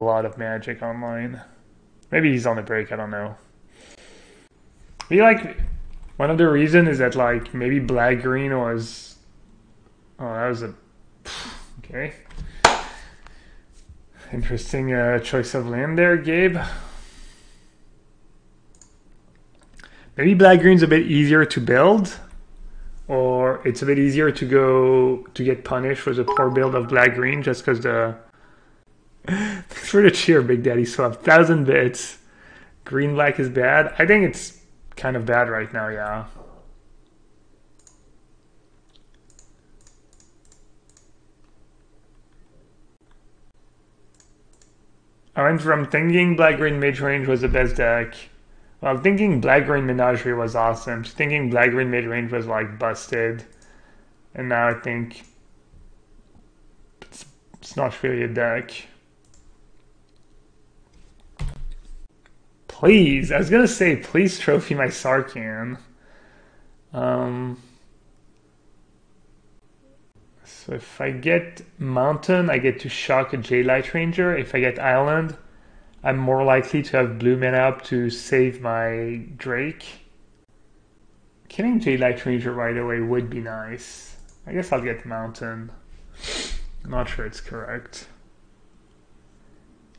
a lot of Magic online. Maybe he's on the break, I don't know. But like, one of the reasons is that like maybe black-green was... Oh, that was a... Okay. Interesting choice of land there, Gabe. Maybe black-green's a bit easier to build, or it's a bit easier to get punished with a poor build of black-green just because the... Thanks for the cheer, Big Daddy Swap. 1,000 bits. Green-black is bad. I think it's kind of bad right now, yeah. I went from thinking black-green mid-range was the best deck. Well, thinking black-green Menagerie was awesome. Thinking black-green mid-range was like busted. And now I think it's not really a deck. Please, I was gonna say, please trophy my Sarkhan. So if I get Mountain, I get to shock a J-Light Ranger. If I get Island, I'm more likely to have blue mana up to save my Drake. Killing J-Light Ranger right away would be nice. I guess I'll get Mountain. I'm not sure it's correct.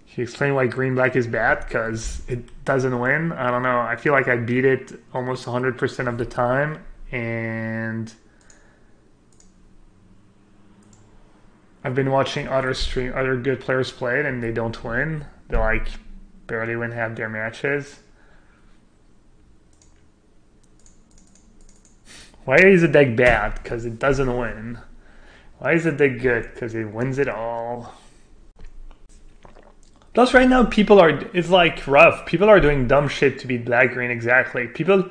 Can you explain why green-black is bad? Because it doesn't win? I don't know. I feel like I beat it almost 100% of the time. And I've been watching other good players play it, and they don't win. They like barely win half their matches. Why is the deck bad? Because it doesn't win. Why is the deck good? Because it wins it all. Plus right now it's like rough. People are doing dumb shit to beat black-green exactly. People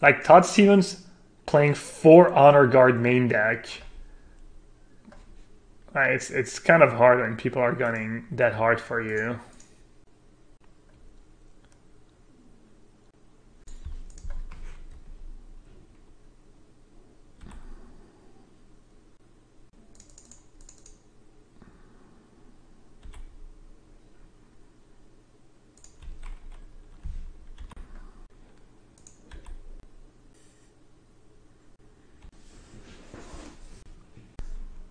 like Todd Stevens playing 4 Honor Guard main deck. It's kind of hard when people are gunning that hard for you.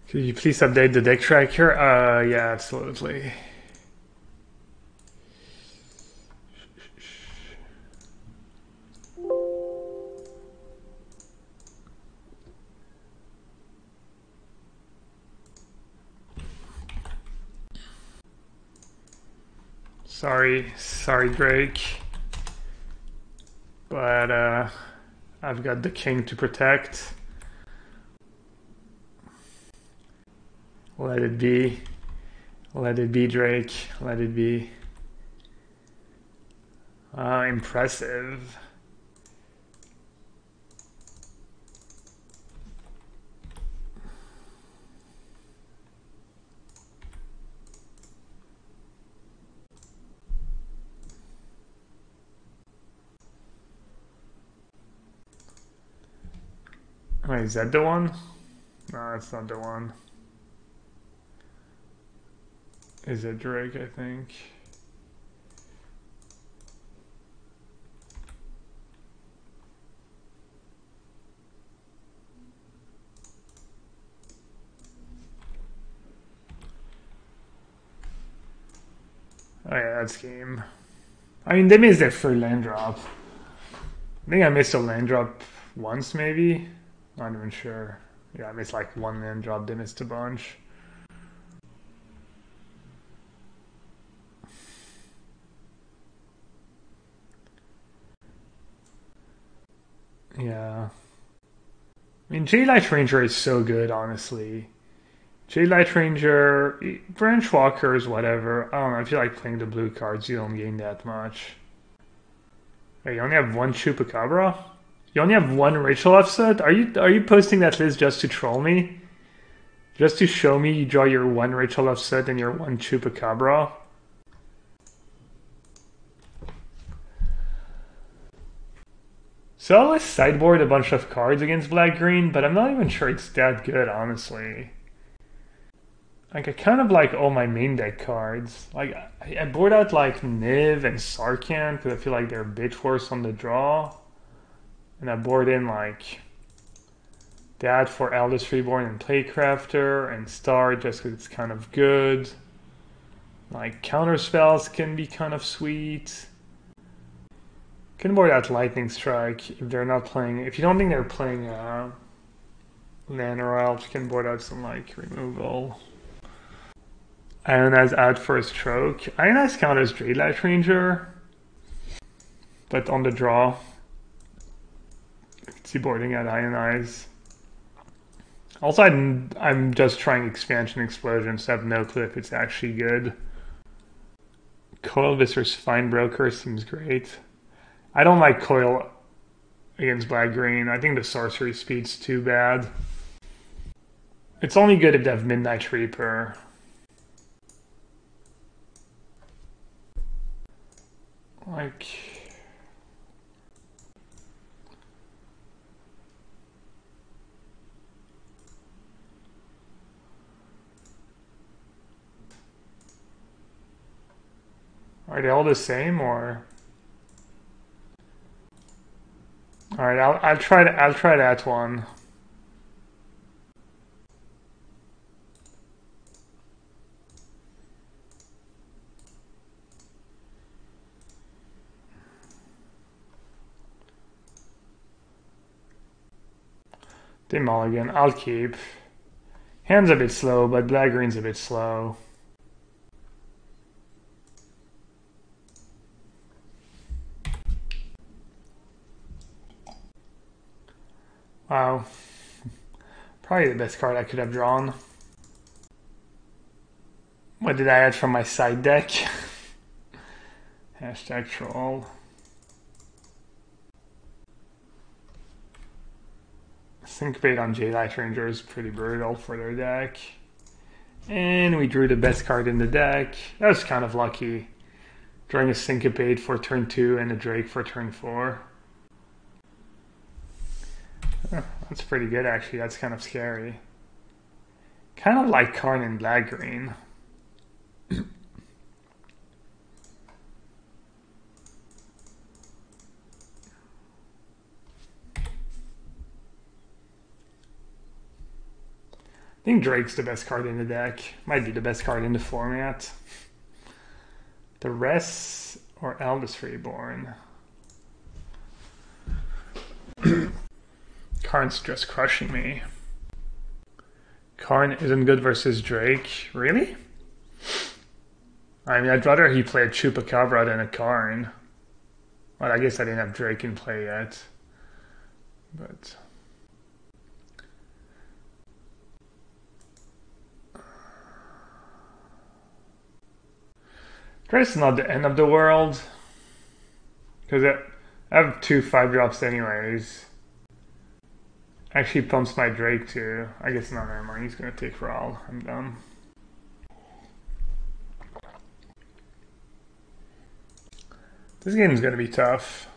Could you please update the deck tracker? Yeah, absolutely. Sorry, Drake. But I've got the king to protect. Let it be. Let it be, Drake. Let it be. Impressive. Wait, is that the one? No, that's not the one. Is it Drake, I think? Oh yeah, that's game. I mean, they missed their free land drop. I think I missed a land drop once, maybe? Not even sure. Yeah, I missed like one land drop, they missed a bunch. Yeah. I mean, J-Light Ranger is so good, honestly. J-Light Ranger, Branch Walkers, whatever. I don't know, I feel like playing the blue cards, you don't gain that much. Wait, you only have one Chupacabra? You only have one Rachel offset? Are you posting that list just to troll me? Just to show me you draw your one Rachel offset and your one Chupacabra? So I always sideboard a bunch of cards against black-green, but I'm not even sure it's that good, honestly. Like I kind of like all my main deck cards. Like I board out like Niv and Sarkhan because I feel like they're a bit worse on the draw. And I board in like that for Eldest Reborn and Playcrafter and Star just because it's kind of good. Like counter spells can be kind of sweet. Can board out Lightning Strike if they're not playing. If you don't think they're playing Land or Elf, you can board out some like removal. Ionize out for a stroke. Ionize counters Daylight Ranger, but on the draw, you can see boarding out Ionize. Also, I'm just trying Expansion Explosion, so I have no clue if it's actually good. Coil Viscer's Fine Broker seems great. I don't like Coil against black-green. I think the sorcery speed's too bad. It's only good if they have Midnight Reaper. Like... Are they all the same, or? All right, I'll try that one. Dim Mulligan, I'll keep. Hand's a bit slow, but black green's a bit slow. Wow. Probably the best card I could have drawn. What did I add from my side deck? Hashtag troll. Syncopate on Daylight Ranger is pretty brutal for their deck. And we drew the best card in the deck. That was kind of lucky. Drawing a Syncopate for turn 2 and a Drake for turn 4. Oh, that's pretty good actually, that's kind of scary. Kind of like Karn and black green. I think Drake's the best card in the deck. Might be the best card in the format. The rest or Eldest Reborn. Karn's just crushing me. Karn isn't good versus Drake. Really? I mean, I'd rather he played Chupacabra than a Karn. Well, I guess I didn't have Drake in play yet. But... Drake's not the end of the world. Because I have 2 5-drops anyways. Actually pumps my Drake too. I guess not, never mind. He's gonna take Rawl. I'm done. This game's gonna be tough.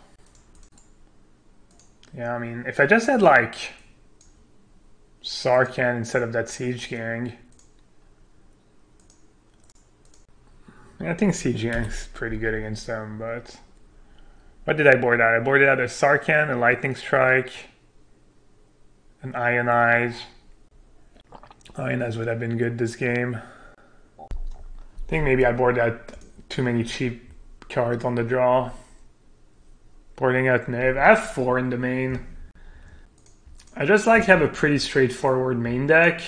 Yeah, I mean, if I just had like Sarkhan instead of that Siege Gang. I think Siege Gang's pretty good against them, but... What did I board out? I boarded out a Sarkhan, a Lightning Strike, an Ionize. Ionize would have been good this game. I think maybe I boarded out too many cheap cards on the draw. Boarding out Niv. I have 4 in the main. I just like to have a pretty straightforward main deck.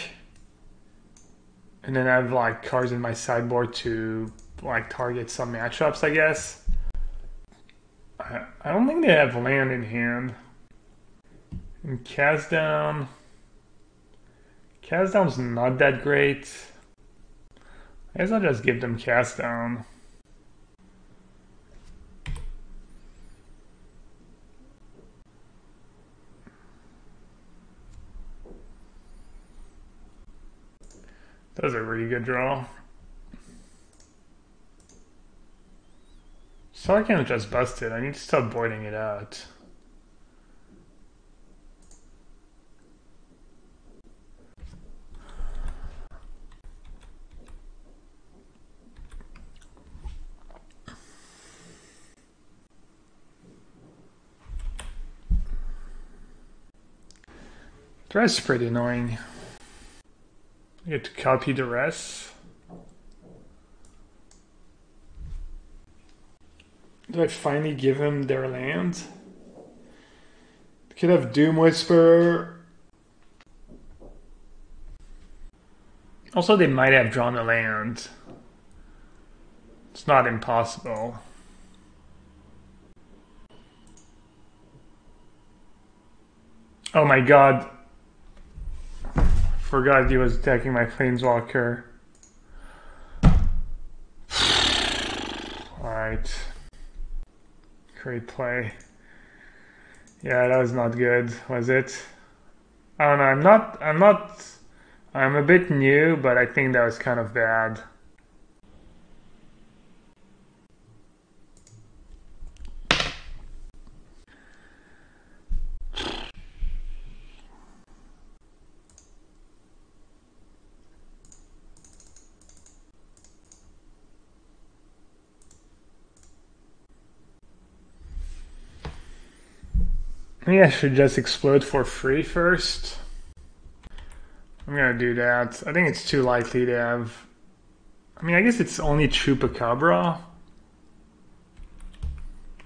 And then I have like cards in my sideboard to like target some matchups, I guess. I don't think they have land in hand. And cast down. Cast down's not that great. I guess I'll just give them cast down. That was a really good draw. Sarkhan just busted. I need to stop boarding it out. The rest is pretty annoying. I get to copy the rest. Do I finally give him their land? Could have Doom Whisperer. Also, they might have drawn a land. It's not impossible. Oh my god. Forgot he was attacking my Planeswalker. Alright. Great play. Yeah, that was not good, was it? I don't know, I'm a bit new, but I think that was kind of bad. Maybe I should just explode for free first. I'm gonna do that. I think it's too likely to have... I mean, I guess it's only Chupacabra.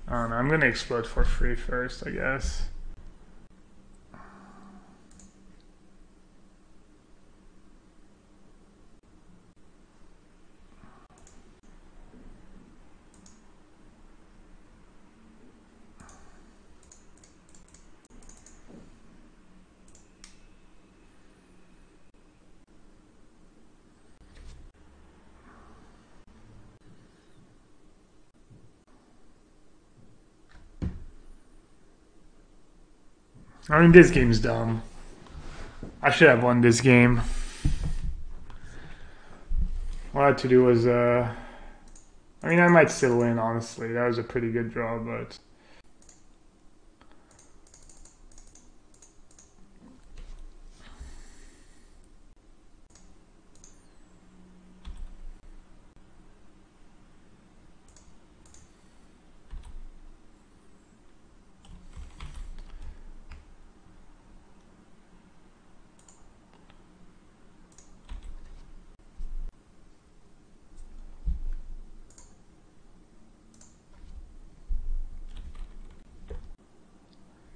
I don't know, I'm gonna explode for free first, I guess. I mean, this game's dumb. I should have won this game. What I had to do was, I mean, I might still win, honestly. That was a pretty good draw, but...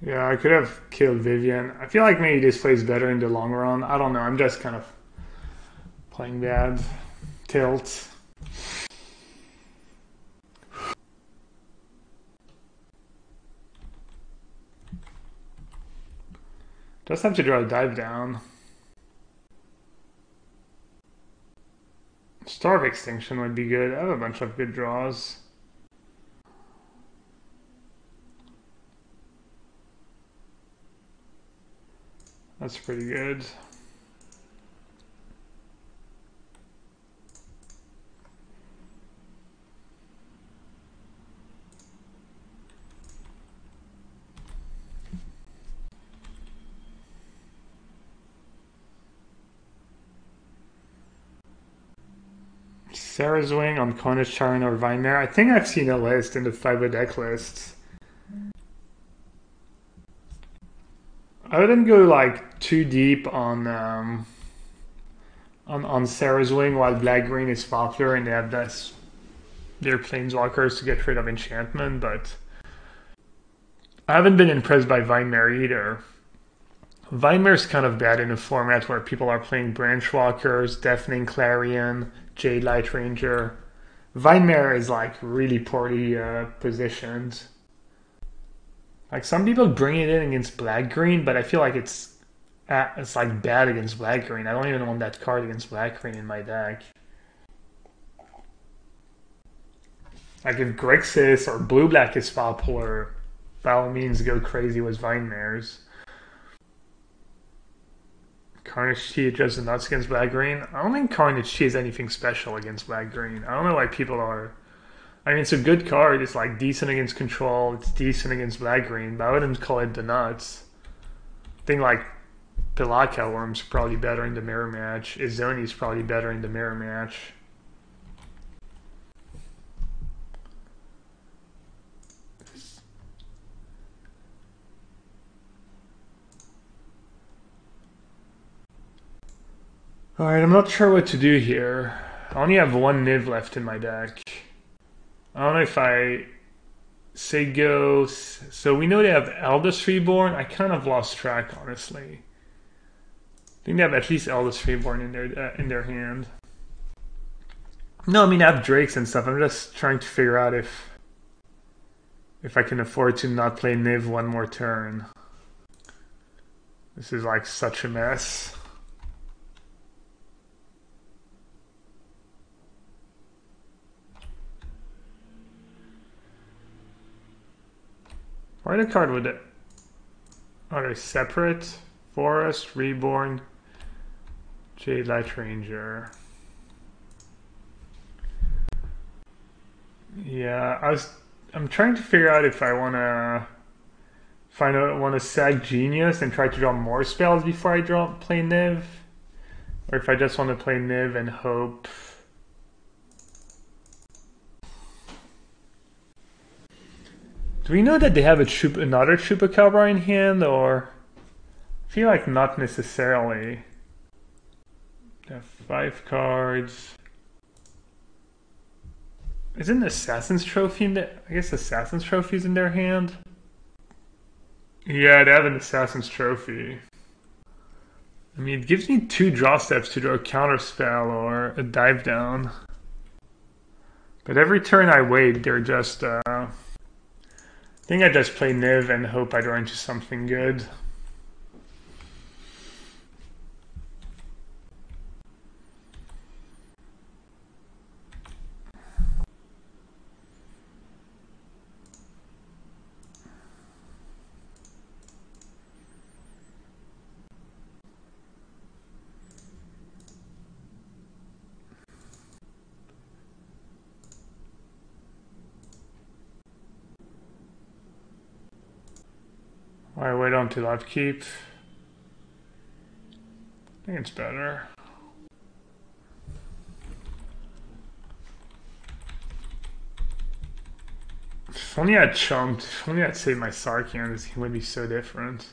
Yeah, I could have killed Vivian. I feel like maybe this plays better in the long run. I don't know, I'm just kind of playing bad. Tilt. Just have to draw a dive down. Star of Extinction would be good. I have a bunch of good draws. That's pretty good. Sarah's Wing on Cornish Charon or Vinemare. I think I've seen a list in the 5 deck lists. I wouldn't go like too deep on Sarah's Wing while Black Green is popular and they have their planeswalkers to get rid of enchantment, but I haven't been impressed by Vinemare either. Vinemare's kind of bad in a format where people are playing Branchwalkers, Deafening Clarion, Jade Light Ranger. Vinemare is like really poorly positioned. Like some people bring it in against Black Green, but I feel like it's like bad against Black Green. I don't even want that card against Black Green in my deck. Like if Grixis or Blue Black is popular, by all means go crazy with Vinemares. Carnage Tea just nuts against Black Green. I don't think Carnage Tea is anything special against Black Green. I don't know why people are... I mean, it's a good card. It's like decent against control. It's decent against Black Green, but I wouldn't call it the nuts. I think like Pilaka Worm's probably better in the mirror match. Izoni's probably better in the mirror match. Alright, I'm not sure what to do here. I only have one Niv left in my deck. I don't know if I say go. So we know they have Eldest Reborn. I kind of lost track, honestly. I think they have at least Eldest Reborn in their hand. No, I mean, I have Drakes and stuff. I'm just trying to figure out if I can afford to not play Niv one more turn. This is like such a mess. Why the card would it? Are they separate? Forest, Reborn, Jade Light Ranger. Yeah, I'm trying to figure out if I want to sack Genius and try to draw more spells before I play Niv, or if I just want to play Niv and hope. Do we know that they have another Chupacabra in hand, or I feel like not necessarily. They have 5 cards. Isn't Assassin's Trophy in there? I guess Assassin's Trophy is in their hand. Yeah, they have an Assassin's Trophy. I mean, it gives me 2 draw steps to draw a counter spell or a dive down. But every turn I wait, they're just. I think I just play Niv and hope I draw into something good. I wait until upkeep. I think it's better. If only I chumped. If only I'd saved my Sarkhan, this game would be so different.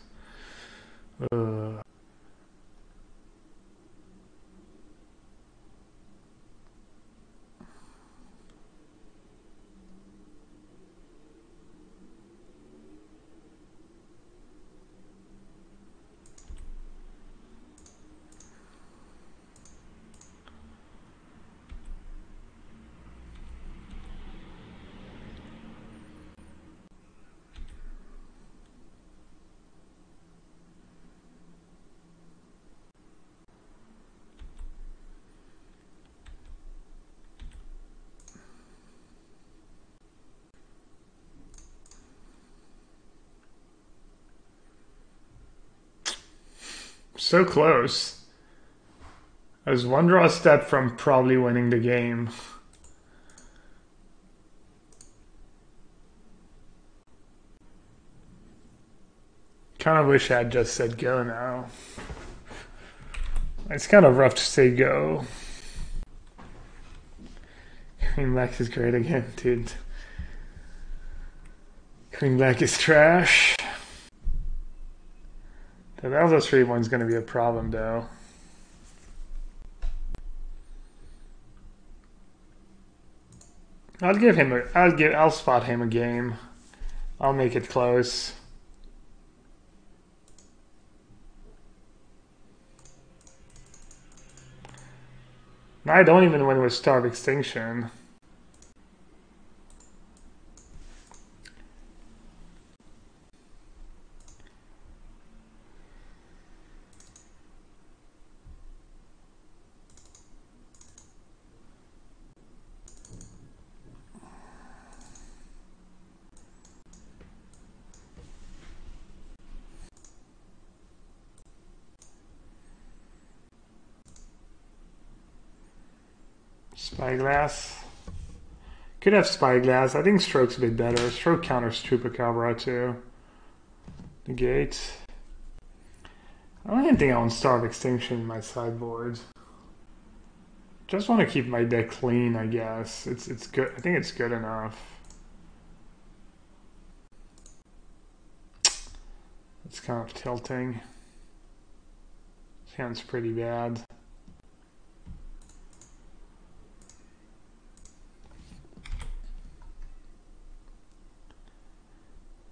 So close. I was one draw step from probably winning the game. Kind of wish I had just said go now. It's kind of rough to say go. Green Black is great again, dude. Green Black is trash. The Eldest Reborn's going to be a problem, though. I'll spot him a game. I'll make it close. I don't even win with Star of Extinction. Spyglass. Could have Spyglass. I think Stroke's a bit better. Stroke counters Chupacabra too. Negate. I don't even think I want Star of Extinction in my sideboard. Just want to keep my deck clean, I guess. It's good. I think it's good enough. It's kind of tilting. This hand's pretty bad.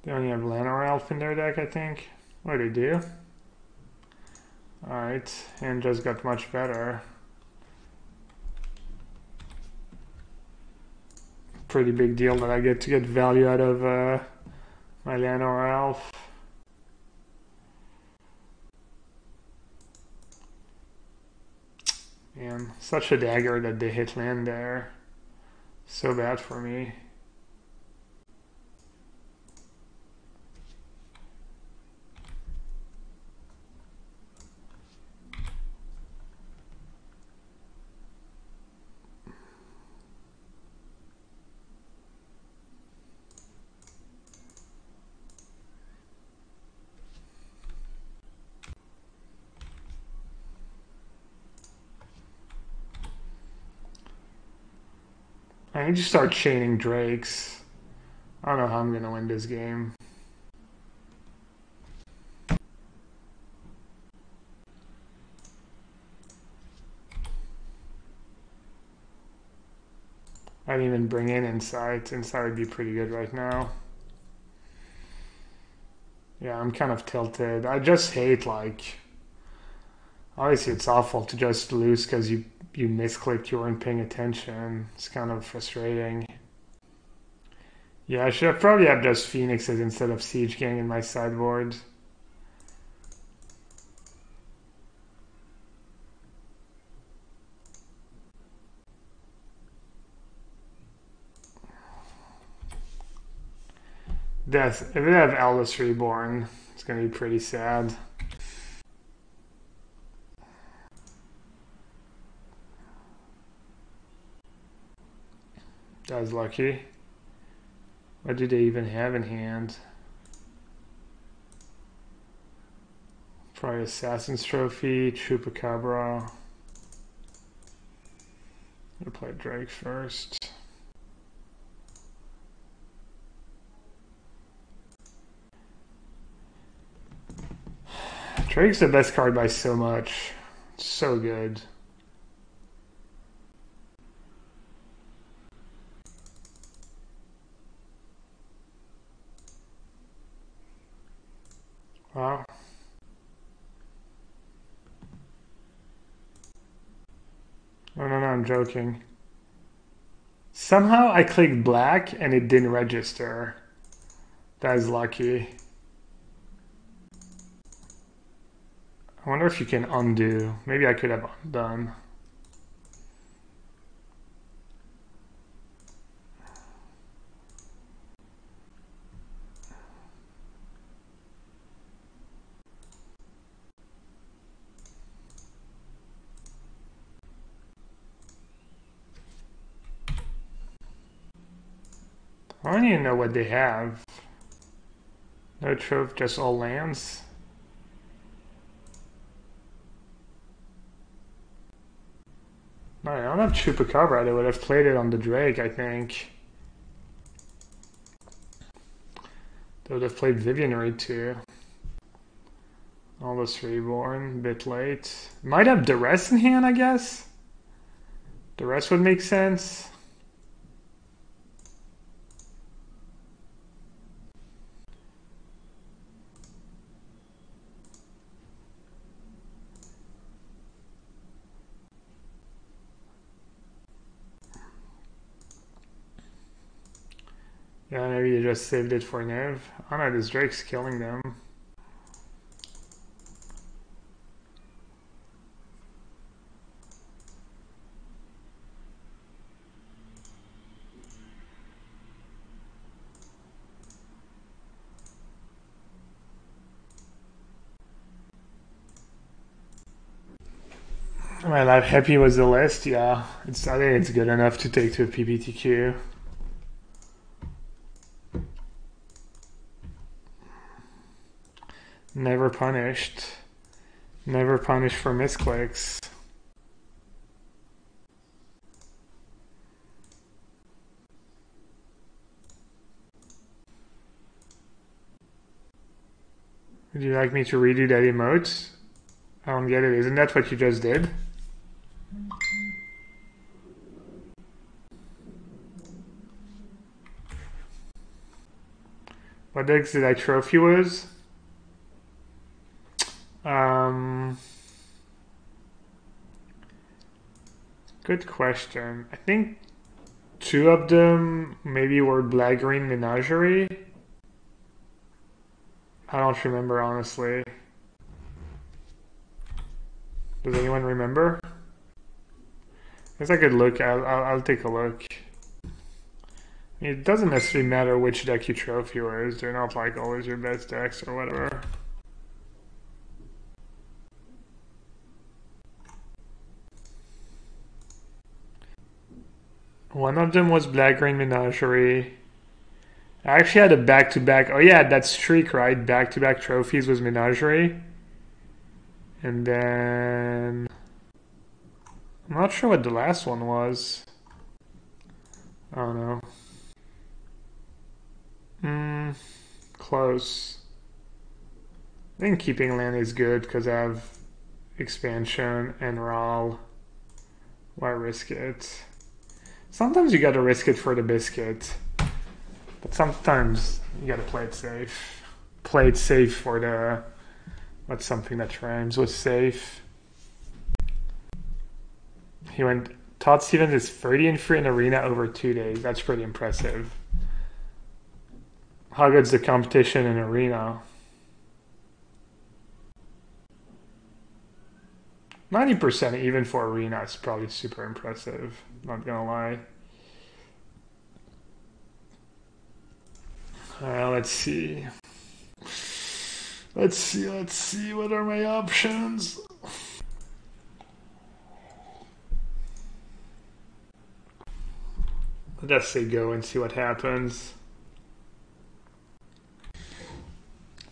They only have Land or Elf in their deck, I think. What do they do? Alright, and just got much better. Pretty big deal that I get to get value out of my Land or Elf. Man, such a dagger that they hit land there. So bad for me. I need to start chaining drakes. I don't know how I'm going to win this game. I didn't even bring in Insight. Insight would be pretty good right now. Yeah, I'm kind of tilted. I just hate, like... Obviously, it's awful to just lose because you misclicked, you weren't paying attention. It's kind of frustrating. Yeah, I should have probably had just Phoenixes instead of Siege Gang in my sideboard. If they have Eldest Reborn, it's going to be pretty sad. That was lucky. What do they even have in hand? Probably Assassin's Trophy, Chupacabra. I'll play Drake first. Drake's the best card by so much. It's so good. Wow. No, I'm joking. Somehow I clicked black and it didn't register. That is lucky. I wonder if you can undo. Maybe I could have undone. I don't even know what they have. No trophy, just all lands. No, I don't have Chupacabra. They would have played it on the Drake, I think. They would have played Vivianry too. Eldest Reborn, bit late. Might have Duress in hand, I guess. Duress would make sense. Yeah, maybe they just saved it for Nev. I don't know, this Drake's killing them. Am I not happy with the list? Yeah, I think it's good enough to take to a PPTQ. Never punished. Never punished for misclicks. Would you like me to redo that emote? I don't get it. Isn't that what you just did? What decks did I trophy with? Um, Good question. I think two of them maybe were Black Green Menagerie. I don't remember honestly. Does anyone remember? I guess I could look. I'll take a look. It doesn't necessarily matter which deck you trophy with. They're not like always your best decks or whatever. One of them was Black Green Menagerie. I actually had a back-to-back. Oh yeah, that streak, right? Back-to-back trophies was Menagerie. And then I'm not sure what the last one was. I don't know. Close. I think keeping land is good because I have expansion and Raw. Why risk it? Sometimes you gotta risk it for the biscuit. But sometimes you gotta play it safe. Play it safe for the... What's something that rhymes with safe? He went... Todd Stevens is 30-3 in Arena over 2 days. That's pretty impressive. How good's the competition in Arena? 90% even for Arena is probably super impressive. Not gonna lie. Let's see. Let's see. What are my options? Let's say go and see what happens.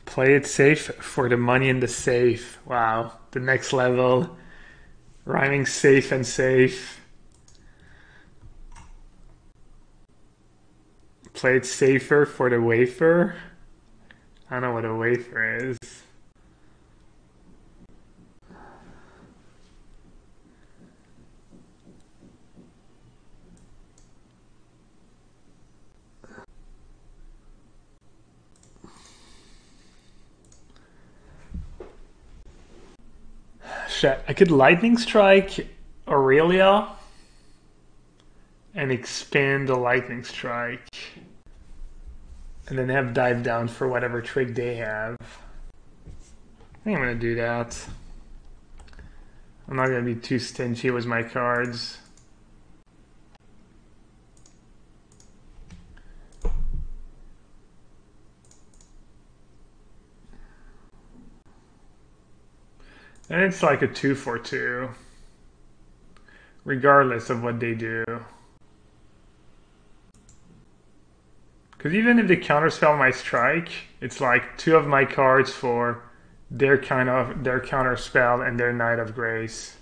Play it safe for the money in the safe. Wow, the next level. Rhyming safe and safe. Play it safer for the wafer. I don't know what a wafer is. Shit, I could lightning strike Aurelia and expand the lightning strike. And then have dive down for whatever trick they have. I think I'm gonna do that. I'm not gonna be too stingy with my cards. And it's like a 2-for-2. Regardless of what they do. Because even if they counterspell my strike, it's like 2 of my cards for their counterspell and their Knight of Grace.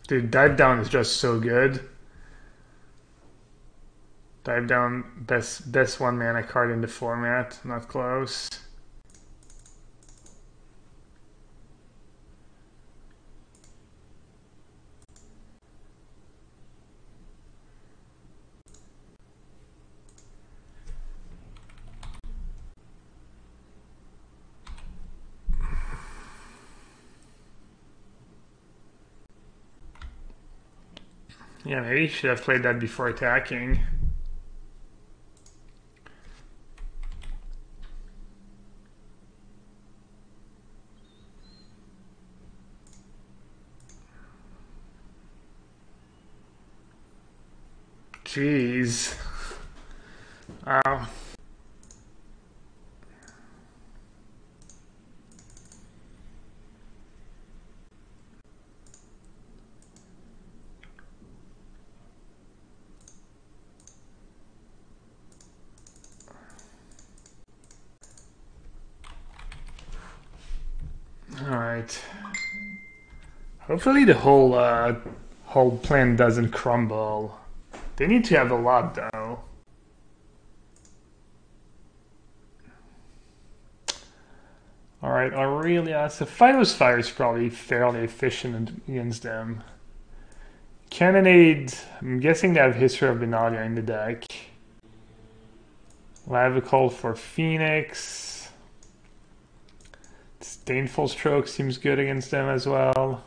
Dude, dive down is just so good. Dive down, best 1 mana card in the format, not close. Yeah, maybe you should have played that before attacking. Jeez. Wow. Alright. Hopefully the whole plan doesn't crumble. They need to have a lot though. Alright, Aurelia. So Fido's Fire is probably fairly efficient against them. Cannonade, I'm guessing they have History of Benalia in the deck. Lavical for Phoenix. Disdainful Stroke seems good against them as well.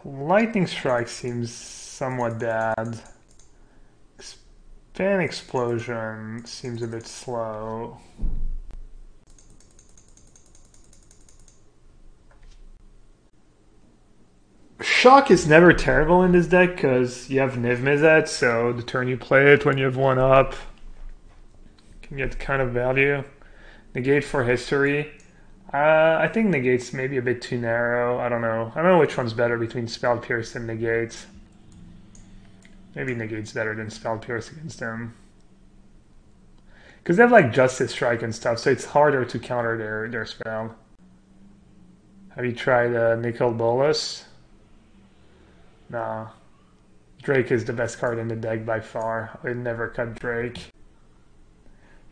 Lightning Strike seems somewhat bad. Fan Explosion seems a bit slow. Shock is never terrible in this deck because you have Izzet, so the turn you play it when you have one up, you can get kind of value. Negate for History. I think Negate's maybe a bit too narrow. I don't know. I don't know which one's better between Spell Pierce and Negate. Maybe Negate's better than Spell Pierce against them. Because they have like Justice Strike and stuff, so it's harder to counter their spell. Have you tried Nicol Bolas? Nah. Drake is the best card in the deck by far. I'd never cut Drake.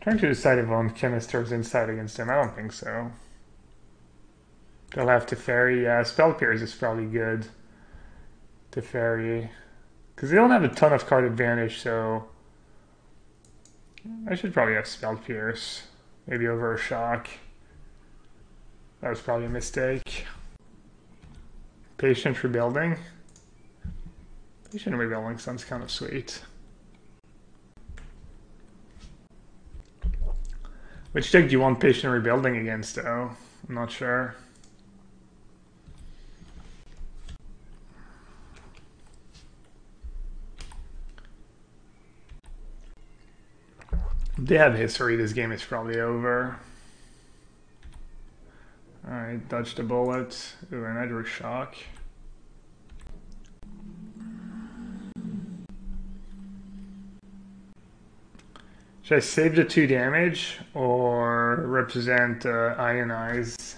Trying to decide if on Canister's Insight against him. I don't think so. They'll have Teferi. Yeah, Spell Pierce is probably good. Teferi. Because they don't have a ton of card advantage, so I should probably have Spell Pierce. Maybe over a Shock. That was probably a mistake. Patient Rebuilding. Patient Rebuilding sounds kind of sweet. Which deck do you want Patient Rebuilding against, though? I'm not sure. If they have History, this game is probably over. Alright, dodge the bullet. Ooh, and I drew Shock. Should I save the 2 damage or represent Ionize?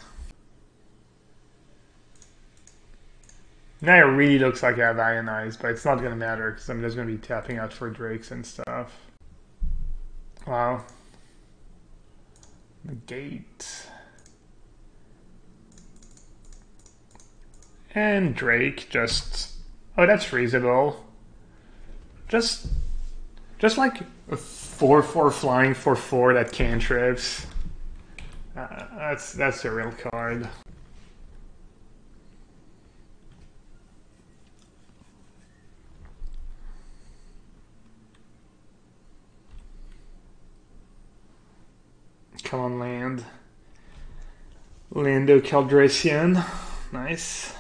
Now it really looks like I have Ionize, but it's not going to matter because I'm just going to be tapping out for Drakes and stuff. Wow. Negate. And Drake just... Oh, that's reasonable. Just like a 4/4 flying for 4 that cantrips. That's a real card. Come on, land. Lando Caldracian. Nice.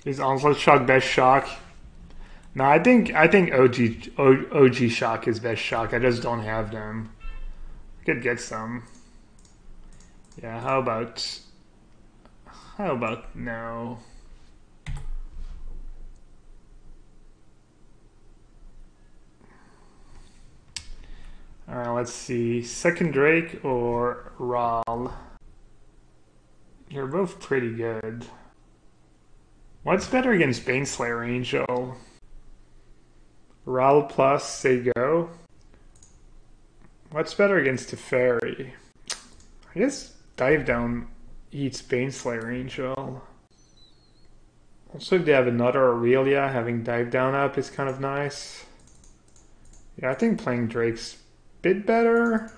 Is Onslaught Shock best shock? No, I think OG Shock is best shock. I just don't have them. I could get some. Yeah, how about no? Alright, let's see. Second Drake or Ral? You're both pretty good. What's better against Baneslayer Angel? Ral plus say go. What's better against Teferi? I guess Dive Down eats Baneslayer Angel. Also, if they have another Aurelia, having Dive Down up is kind of nice. Yeah, I think playing Drake's a bit better.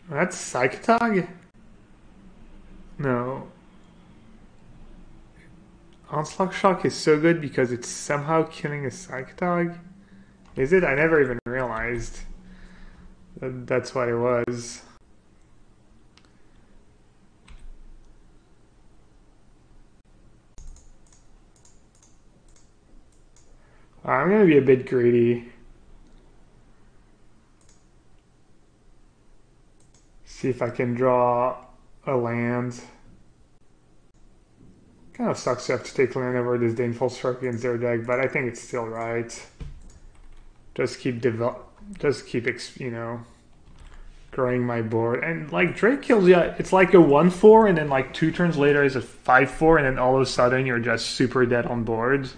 That's Psychotog? No. Onslaught Shock is so good because it's somehow killing a Psychotog? Is it? I never even realized that's what it was. I'm gonna be a bit greedy. See if I can draw a land. Kind of sucks to have to take land over Disdainful Stroke against their deck, but I think it's still right. Just keep growing my board. And like Drake kills you, it's like a 1/4, and then like 2 turns later is a 5/4, and then all of a sudden you're just super dead on board.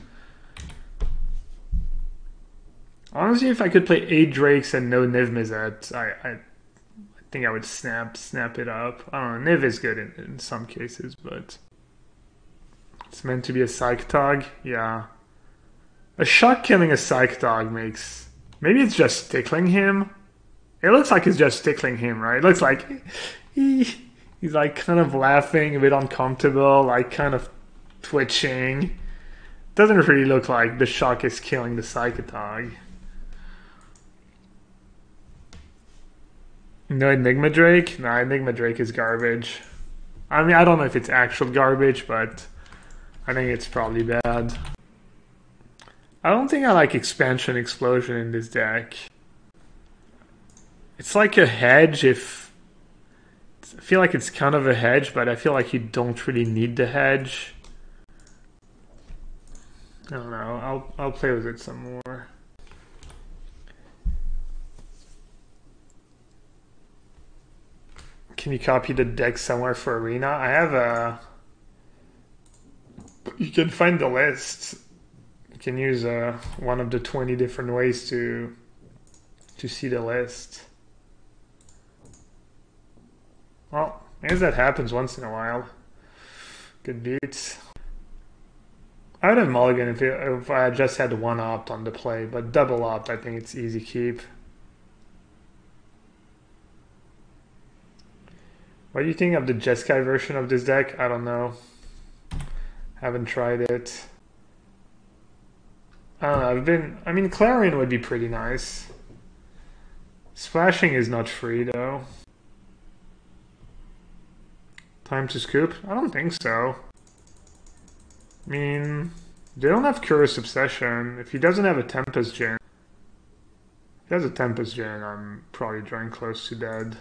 Honestly, if I could play 8 Drakes and no Niv Mizzet, I think I would snap it up. I don't know, Niv is good in some cases, but it's meant to be a Psych Dog. Yeah. A Shock killing a Psych Dog makes... Maybe it's just tickling him. It looks like it's just tickling him, right? It looks like he's like kind of laughing, a bit uncomfortable, like kind of twitching. Doesn't really look like the Shock is killing the Psych Dog. No Enigma Drake? No, Enigma Drake is garbage. I mean, I don't know if it's actual garbage, but I think it's probably bad. I don't think I like Expansion Explosion in this deck. It's like a hedge if... I feel like it's kind of a hedge, but I feel like you don't really need the hedge. I don't know, I'll play with it some more. Can you copy the deck somewhere for Arena? I have a... You can find the list. You can use one of the 20 different ways to see the list. Well, I guess that happens once in a while. Good beats. I would have mulligan if I just had one opt on the play, but double opt, I think it's easy keep. What do you think of the Jeskai version of this deck? I don't know. Haven't tried it. I don't know, I mean, Clarion would be pretty nice. Splashing is not free, though. Time to scoop? I don't think so. I mean, they don't have Curious Obsession. If he doesn't have a Tempest Gen... If he has a Tempest Gen, I'm probably drawing close to dead.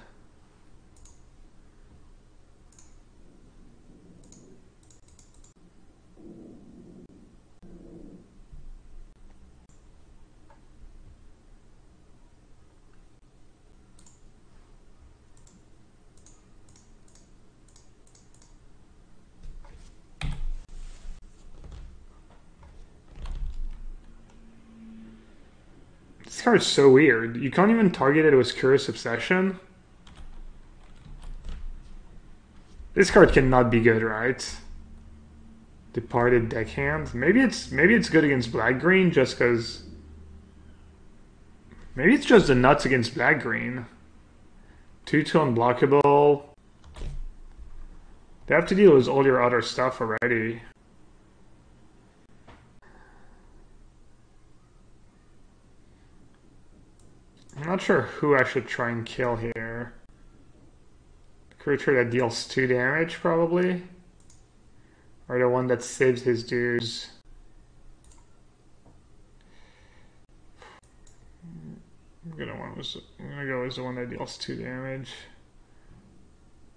This card's so weird. You can't even target it with Curious Obsession. This card cannot be good, right? Departed Deckhand. Maybe it's good against black-green just because... Maybe it's just the nuts against black-green. 2/2 unblockable. They have to deal with all your other stuff already. I'm not sure who I should try and kill here. The creature that deals 2 damage, probably? Or the one that saves his dudes. I'm gonna go with the one that deals 2 damage.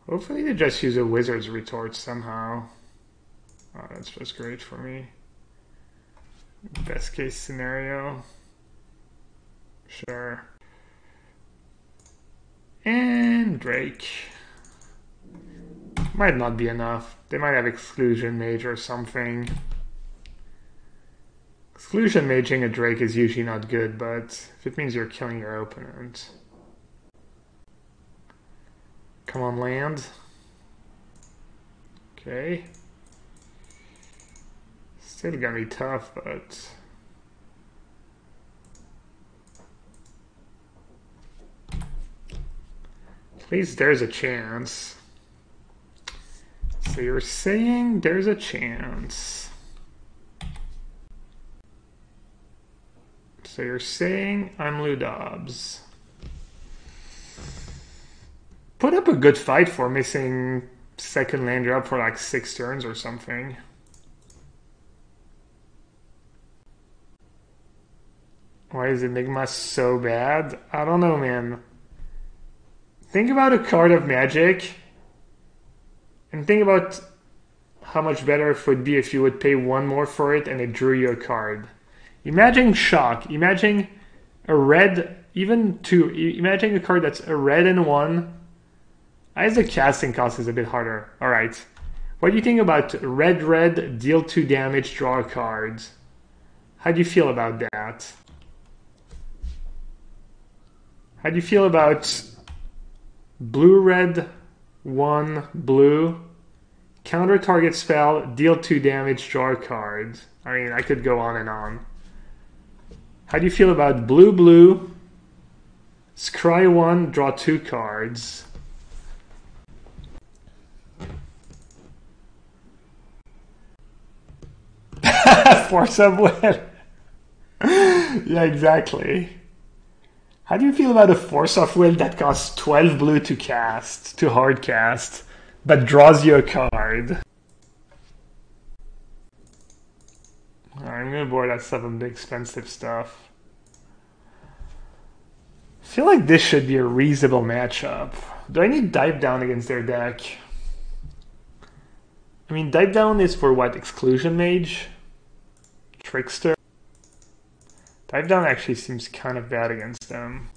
Hopefully they just use a Wizard's Retort somehow. Oh, that's just great for me. Best case scenario. Sure. And Drake. Might not be enough. They might have Exclusion Mage or something. Exclusion Maging a Drake is usually not good, but if it means you're killing your opponent. Come on, land. Okay. Still gonna be tough, but... At least there's a chance. So you're saying there's a chance. So you're saying I'm Lou Dobbs. Put up a good fight for missing second land drop for like 6 turns or something. Why is Enigma so bad? I don't know, man. Think about a card of Magic and think about how much better it would be if you would pay 1 more for it and it drew you a card. Imagine Shock. Imagine A red, even two. Imagine a card that's a red and one. I guess the casting cost is a bit harder. Alright. What do you think about red, deal 2 damage, draw a card? How do you feel about that? How do you feel about blue, 1, blue, counter target spell, deal 2 damage, draw a card? I mean, I could go on and on. How do you feel about blue, scry 1, draw 2 cards? Force of will. Yeah, exactly. How do you feel about a Force of Will that costs 12 blue to cast, to hard cast, but draws you a card? I'm gonna board that stuff on the expensive stuff. I feel like this should be a reasonable matchup. Do I need Dive Down against their deck? I mean, Dive Down is for what? Exclusion Mage? Trickster? Dive Down actually seems kind of bad against them.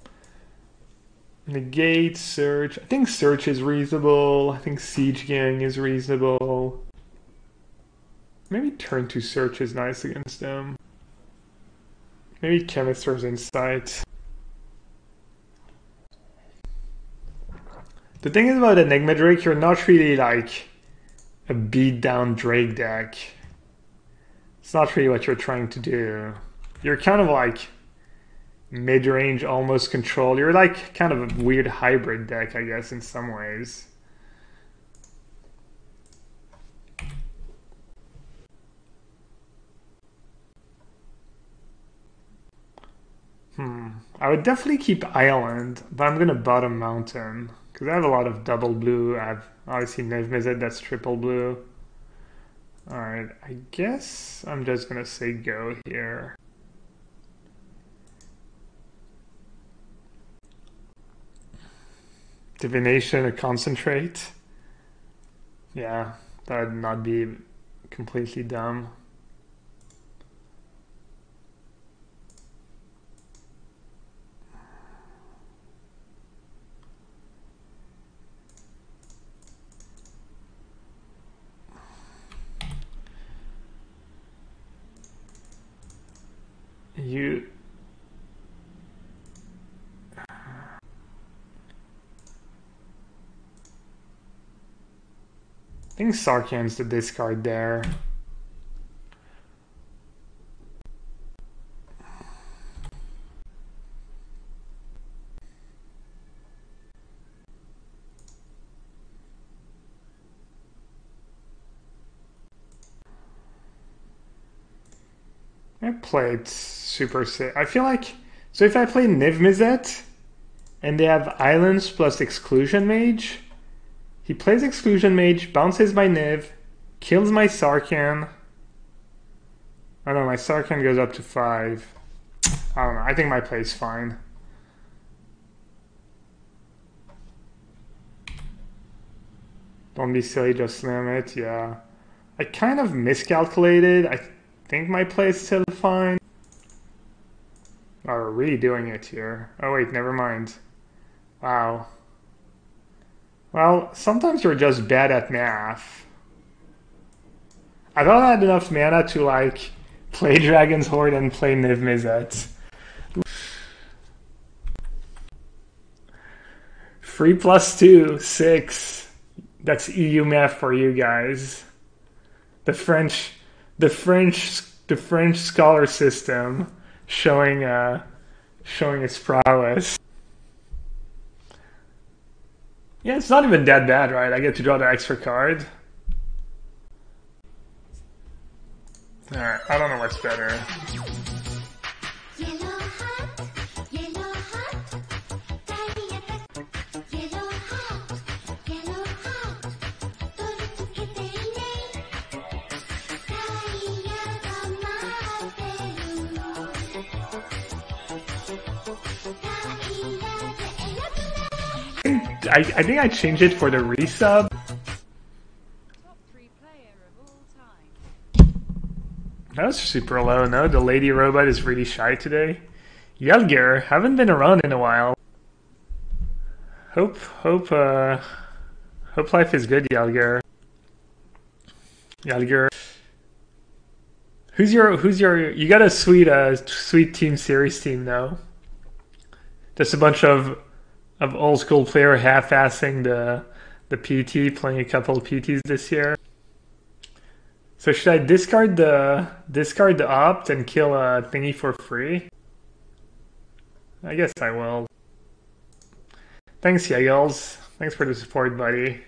Negate, Search. I think Search is reasonable. I think Siege Gang is reasonable. Maybe Turn to Search is nice against them. Maybe Chemist's Insight. The thing is about Enigma Drake, you're not really like a beat down Drake deck. It's not really what you're trying to do. You're kind of like mid-range, almost control. You're like kind of a weird hybrid deck, I guess, in some ways. I would definitely keep Island, but I'm gonna bottom Mountain because I have a lot of double blue. I have obviously Niv-Mizzet, that's triple blue. Alright, I guess I'm just gonna say go here. Divination, a Concentrate. Yeah, that would not be completely dumb. I think Sarkhan's the discard there. I played super safe. I feel like, so if I play Niv-Mizzet and they have Islands plus Exclusion Mage, he plays Exclusion Mage, bounces my Niv, kills my Sarkhan. I don't know, my Sarkhan goes up to 5. I don't know, I think my play's fine. Don't be silly, just slam it, yeah. I kind of miscalculated. I think my play's still fine. Oh, we're really doing it here. Oh wait, never mind. Wow. Well, sometimes you're just bad at math. I thought I had enough mana to like play Dragon's Horde and play Niv-Mizzet. 3+2, 6. That's EU math for you guys. The French scholar system showing its prowess. Yeah, it's not even that bad, right? I get to draw the extra card. Alright, I don't know what's better. I think I changed it for the resub. That was super low, no? The lady robot is really shy today. Yelger, haven't been around in a while. Hope life is good, Yelger. Yelger. You got a sweet team series team now. Just a bunch of old school player half-assing the PT, playing a couple of PTs this year. So should I discard the opt and kill a thingy for free? I guess I will. Thanks, Yegels. Thanks for the support, buddy.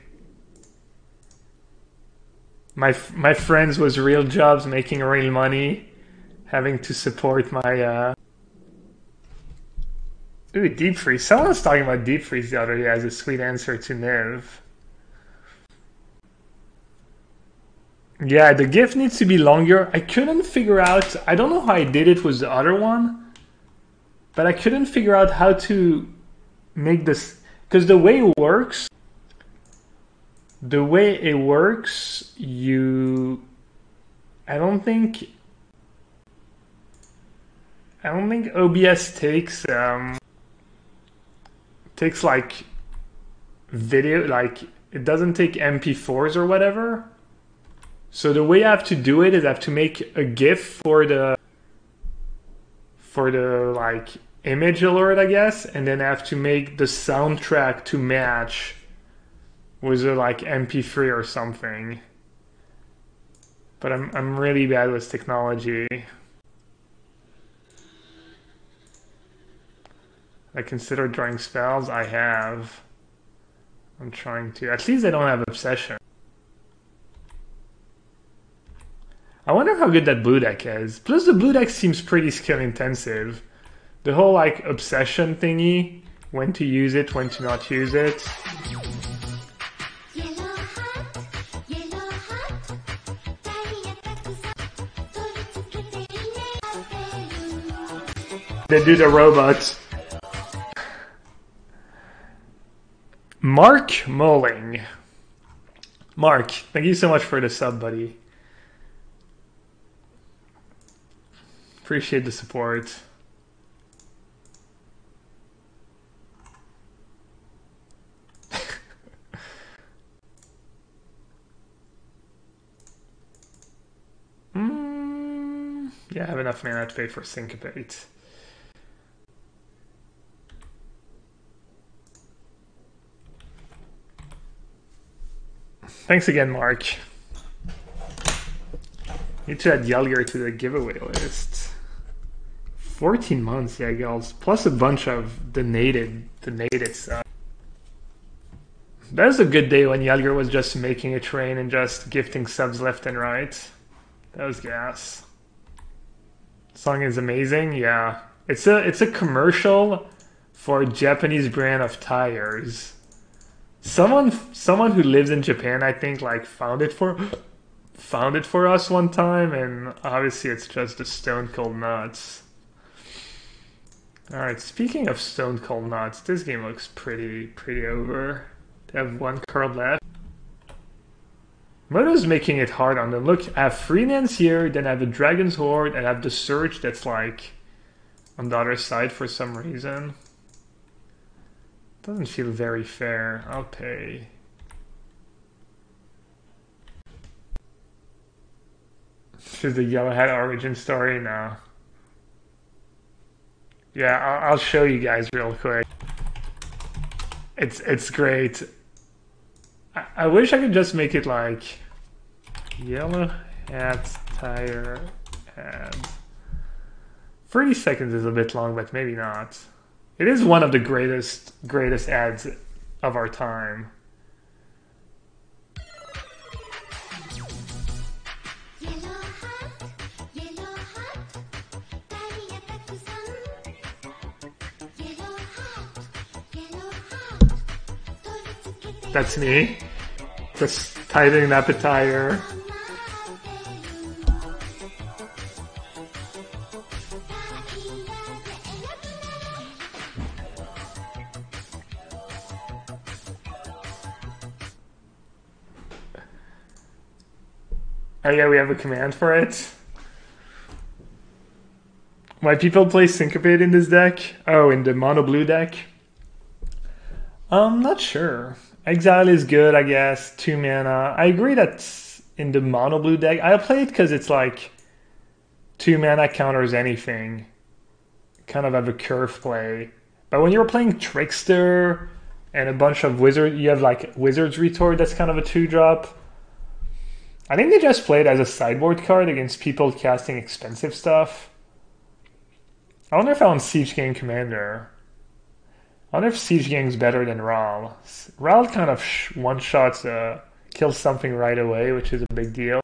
My friends was real jobs, making real money, having to support my Ooh, deep freeze. Someone was talking about deep freeze the other day as a sweet answer to Niv. Yeah, the GIF needs to be longer. I couldn't figure out, I don't know how I did it with the other one, but I couldn't figure out how to make this, because the way it works, I don't think OBS takes like video, like it doesn't take MP4s or whatever. So the way I have to do it is I have to make a GIF for the like image alert, I guess, and then I have to make the soundtrack to match with a like MP3 or something. But I'm really bad with technology. I consider drawing spells. I have. I'm trying to. At least I don't have obsession. I wonder how good that blue deck is. Plus the blue deck seems pretty skill intensive. The whole like obsession thingy, when to use it, when to not use it. They do the robot. Mark Moling. Mark, thank you so much for the sub, buddy. Appreciate the support. Yeah, I have enough mana to pay for Syncopate. Thanks again, Mark. Need to add Yelger to the giveaway list. 14 months, yeah, girls. Plus a bunch of donated stuff. That was a good day when Yelger was just making a train and just gifting subs left and right. That was gas. Song is amazing, yeah. It's a commercial for a Japanese brand of tires. Someone who lives in Japan, I think, like found it for us one time, and obviously it's just the stone cold nuts. All right, speaking of stone cold nuts, this game looks pretty over. They have one card left. Moto's making it hard on them. Look, I have Freenance here, then I have the Dragon's Horde, and I have the Surge that's like on the other side for some reason. Doesn't feel very fair. I'll pay. This is the yellowhat origin story now. Yeah, I'll show you guys real quick. It's great. I wish I could just make it like yellowhat tire ad. 30 seconds is a bit long, but maybe not. It is one of the greatest ads of our time. That's me. Just tightening up a tire. Oh yeah, we have a command for it. Why people play Syncopate in this deck? Oh, in the mono blue deck? Not sure. Exile is good, I guess. 2 mana. I agree that in the mono blue deck, I play it because it's like 2 mana counters anything. Kind of have a curve play. But when you're playing Trickster and a bunch of Wizard, you have like Wizard's Retort, that's kind of a 2-drop. I think they just play it as a sideboard card against people casting expensive stuff. I wonder if I want Siege Gang Commander. I wonder if Siege Gang's better than Ral. Ral kind of one-shots, kills something right away, which is a big deal.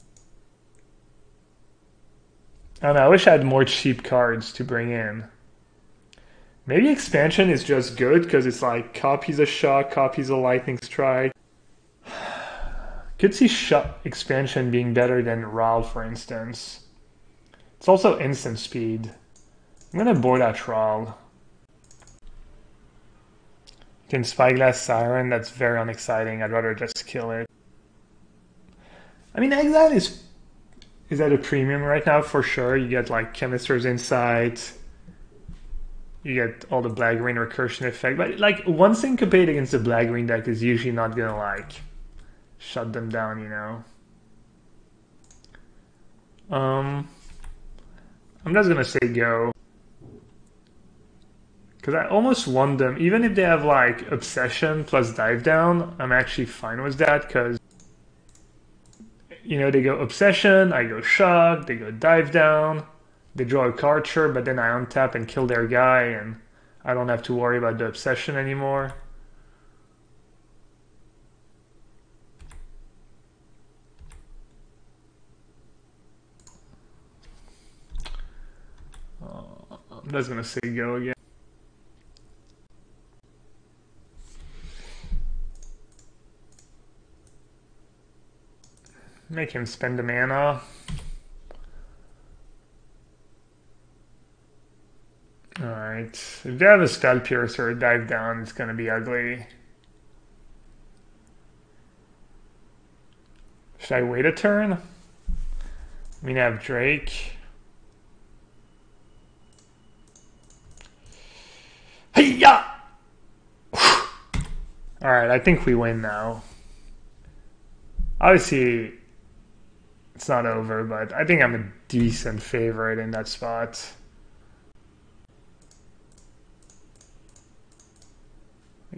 I don't know, I wish I had more cheap cards to bring in. Maybe Expansion is just good because it's like copies a Shock, copies a Lightning Strike. Could see Expansion being better than Ral, for instance. It's also instant speed. I'm gonna board out Ral. Can Spyglass Siren, that's very unexciting. I'd rather just kill it. I mean, Exile is at a premium right now for sure. You get like Chemister's Insight. You get all the Black Green Recursion effect. But like one Syncopate against the Black Green deck is usually not gonna like shut them down, you know. I'm just gonna say go. Because I almost want them, even if they have like Obsession plus Dive Down, I'm actually fine with that because, you know, they go Obsession, I go Shock, they go Dive Down, they draw a card, sure, but then I untap and kill their guy and I don't have to worry about the Obsession anymore. I'm just gonna say go again. Make him spend the mana. Alright. If they have a Spell Piercer or Dive Down, it's gonna be ugly. Should I wait a turn? I mean, I have Drake. Hey-ya! Alright, I think we win now. Obviously, it's not over, but I think I'm a decent favorite in that spot.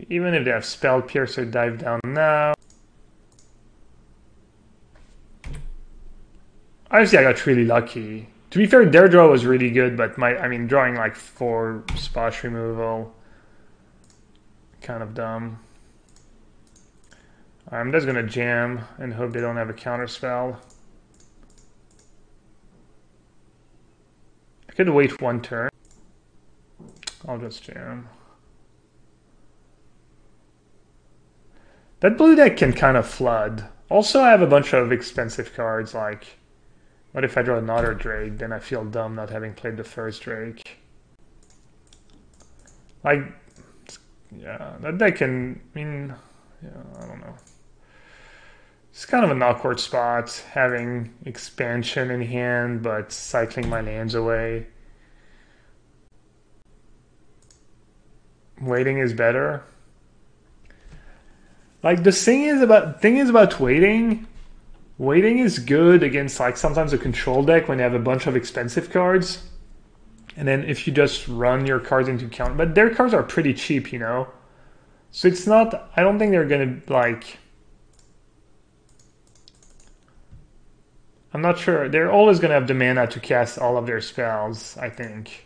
Even if they have Spell Piercer Dive Down now. Obviously, I got really lucky. To be fair, their draw was really good, but I mean, drawing like 4 splash removal, kind of dumb. I'm just gonna jam and hope they don't have a counter spell. I could wait 1 turn. I'll just jam. That blue deck can kind of flood. Also, I have a bunch of expensive cards, like, what if I draw another Drake? Then I feel dumb not having played the first Drake. Like, yeah, that deck can, I mean, yeah, I don't know. It's kind of an awkward spot, having expansion in hand, but cycling my lands away. Waiting is better. Like, the thing is about waiting. Waiting is good against, like, sometimes a control deck when they have a bunch of expensive cards. And then if you just run your cards into count, but their cards are pretty cheap, you know? So it's not, I don't think they're gonna, like, I'm not sure. They're always gonna have the mana to cast all of their spells, I think.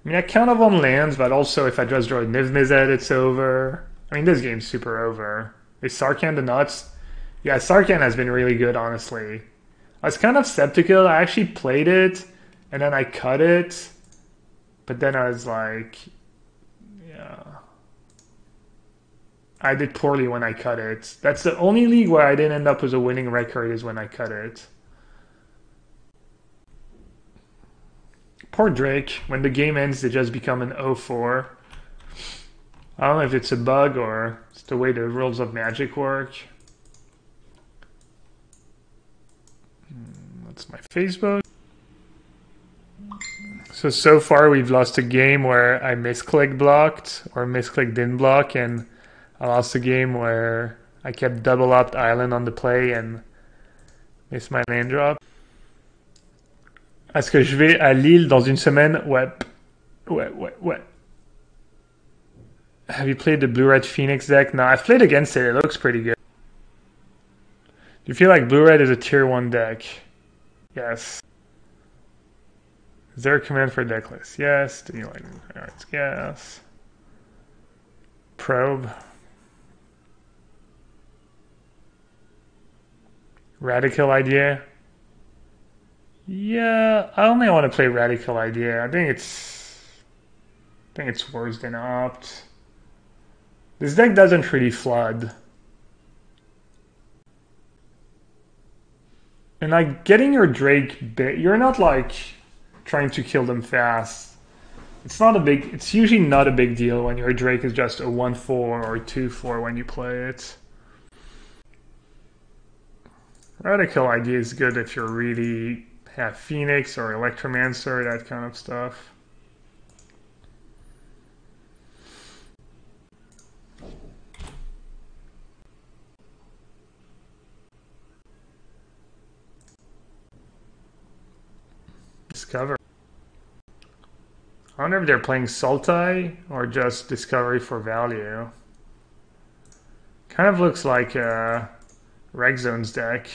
I mean, I count up on lands, but also if I just draw Niv Mizzet, it's over. I mean, this game's super over. Is Sarkhan the nuts? Yeah, Sarkhan has been really good, honestly. I was kind of skeptical. I actually played it, and then I cut it. But then I was like, yeah. I did poorly when I cut it. That's the only league where I didn't end up with a winning record is when I cut it. Poor Drake. When the game ends, they just become an 0-4. I don't know if it's a bug or it's the way the rules of Magic work. Facebook. So far we've lost a game where I misclick blocked or misclick didn't block, and I lost a game where I kept double up island on the play and missed my lane drop. Est-ce que je vais à Lille dans une semaine? Ouais. Ouais. Have you played the Blue-Red Phoenix deck? No, I've played against it. It looks pretty good. Do you feel like Blue-Red is a tier 1 deck? Yes. Is there a command for deck list? Yes. Do you like cards? Yes. Probe. Radical Idea. Yeah, I only want to play Radical Idea. I think it's worse than Opt. This deck doesn't really flood. And like getting your Drake bit, you're not like trying to kill them fast. It's usually not a big deal when your Drake is just a 1-4 or 2-4 when you play it. Radical Idea is good if you really have Phoenix or Electromancer, that kind of stuff. Discover. I wonder if they're playing Sultai or just Discovery for value. Kind of looks like a Reg Zones deck.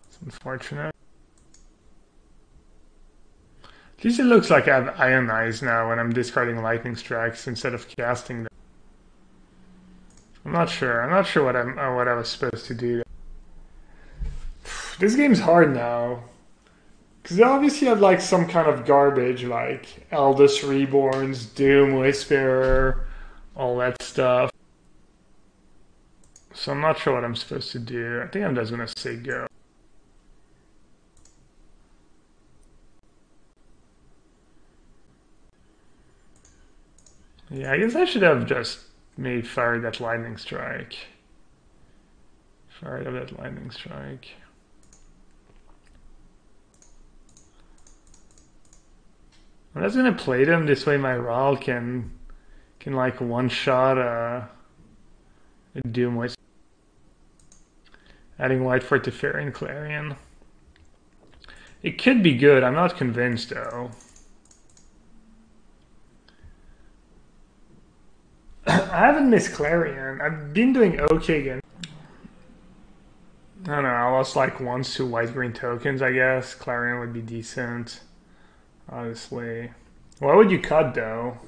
It's unfortunate. At least it looks like I have Ionize now when I'm discarding Lightning Strikes instead of casting them. I'm not sure. I'm not sure what I was supposed to do. This game's hard now. Because they obviously have like some kind of garbage like Eldest Reborns, Doom Whisperer, all that stuff. So I'm not sure what I'm supposed to do. I think I'm just gonna say go. Yeah, I guess I should have just made fire that lightning strike. Fire that lightning strike. I'm just gonna play them this way. My Rahl can like one shot a Doom Whisper. Adding white for Teferian Clarion. It could be good. I'm not convinced though. I haven't missed Clarion. I've been doing okay again. I don't know, I lost like once to white-green tokens, I guess. Clarion would be decent, obviously. What would you cut though?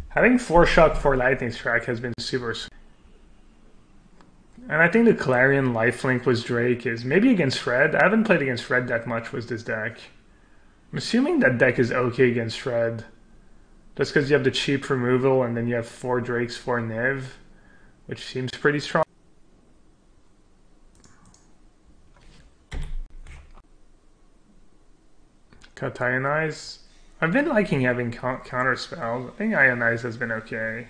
Having 4-shot for Lightning Strike has been super. And I think the Clarion lifelink with Drake is maybe against Red. I haven't played against Red that much with this deck. I'm assuming that deck is okay against Red. Just because you have the cheap removal and then you have 4 Drakes, 4 Niv, which seems pretty strong. Cut Ionize. I've been liking having counter spells. I think Ionize has been okay.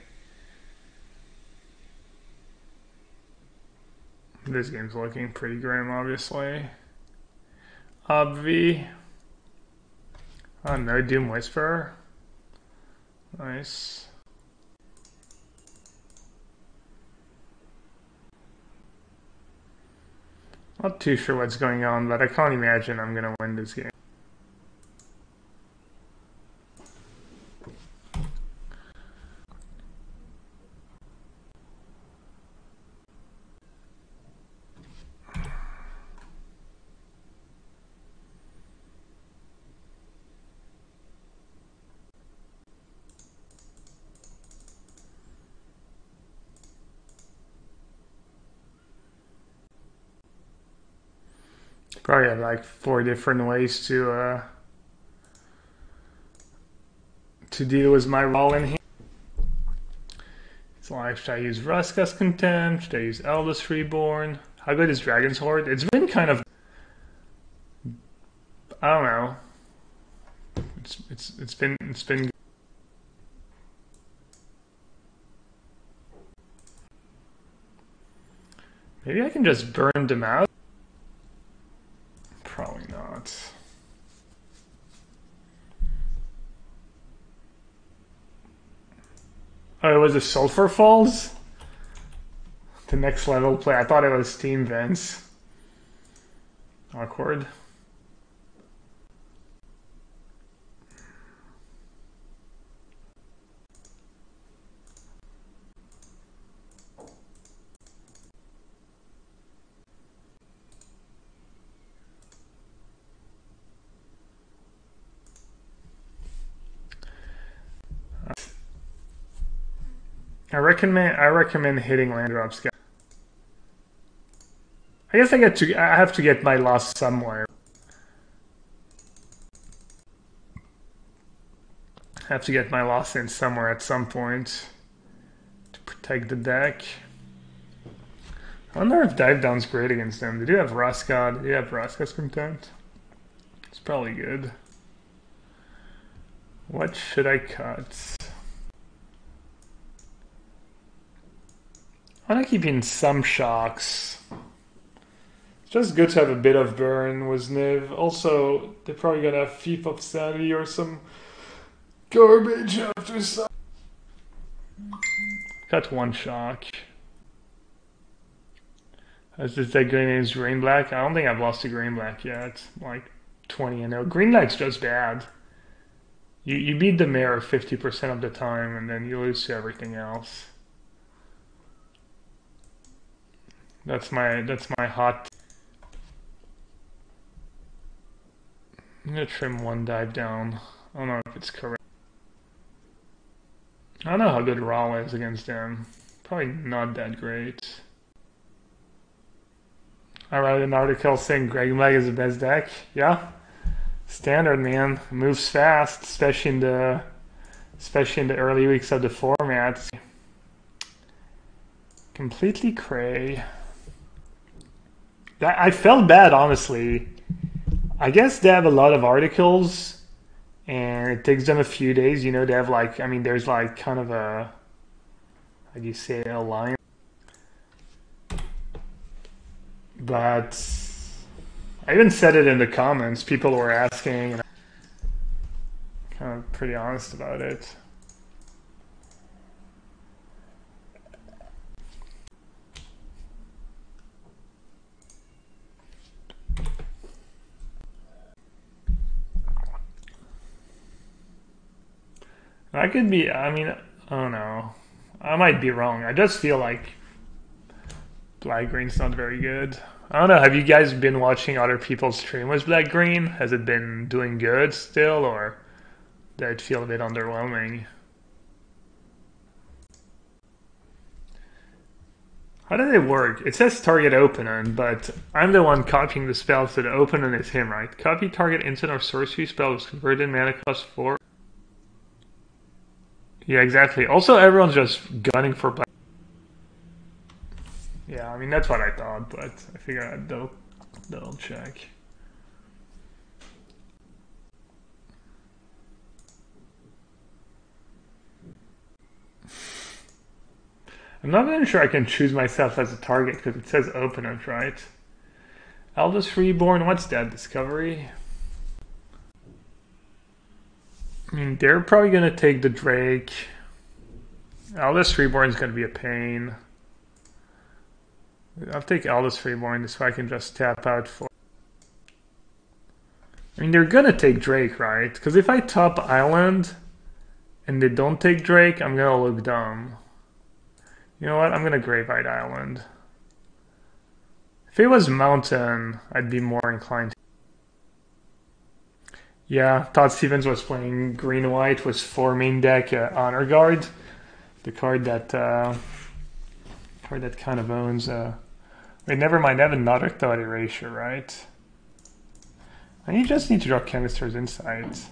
This game's looking pretty grim, obviously. Obvi. Oh no, Doom Whisperer. Nice. Not too sure what's going on, but I can't imagine I'm gonna win this game. Probably have like 4 different ways to deal with my Rahl in here. So like, should I use Ruska's Contempt? Should I use Eldest Reborn? How good is Dragon's Horde? It's been kind of, I don't know. It's been. Maybe I can just burn them out. Probably not. Oh, it was a Sulphur Falls? The next level play. I thought it was Steam Vents. Awkward. I recommend hitting land drops. I guess I have to get my loss somewhere. I have to get my loss in somewhere at some point to protect the deck. I wonder if Dive Down's great against them. They do have Raska. They do have Raska's Content. It's probably good. What should I cut? I want to keep in some shocks. It's just good to have a bit of burn with Niv. Also, they're probably gonna have Thief of Sanity or some garbage after some. Cut one shock. Is this deck going against Green Black? I don't think I've lost to Green Black yet. Like 20-0. Green Black's just bad. You beat the mirror 50% of the time and then you lose to everything else. That's my hot. I'm gonna trim one Dive Down. I don't know if it's correct. I don't know how good Raw is against them. Probably not that great. I read an article saying Greg Black is the best deck. Yeah, standard, man. Moves fast, especially in the early weeks of the format. Completely cray. I felt bad, honestly. I guess they have a lot of articles, and it takes them a few days. You know, they have like, I mean, there's like kind of a, how do you say, a line. But I even said it in the comments. People were asking, and I'm kind of pretty honest about it. I could be, I mean, I don't know. I might be wrong. I just feel like Black Green's not very good. I don't know. Have you guys been watching other people's stream with Black Green? Has it been doing good still, or did it feel a bit underwhelming? How does it work? It says target opponent, but I'm the one copying the spell, so the opponent is him, right? Copy target instant or sorcery spell was converted mana cost 4. Yeah, exactly. Also, everyone's just gunning for Black. Yeah, I mean, that's what I thought, but I figured I'd double check. I'm not even sure I can choose myself as a target because it says opponent, right? Eldest Reborn, what's that? Discovery? I mean, they're probably going to take the Drake. Eldest Reborn is going to be a pain. I'll take Eldest Reborn so I can just tap out for... I mean, they're going to take Drake, right? Because if I top Island and they don't take Drake, I'm going to look dumb. You know what? I'm going to Graveyard Island. If it was Mountain, I'd be more inclined to... Yeah, Todd Stevens was playing green-white with 4 main deck Honor Guard. The card that kind of owns... Wait, never mind, I have another Thought Erasure, right? I just need to draw Chemist's Insight.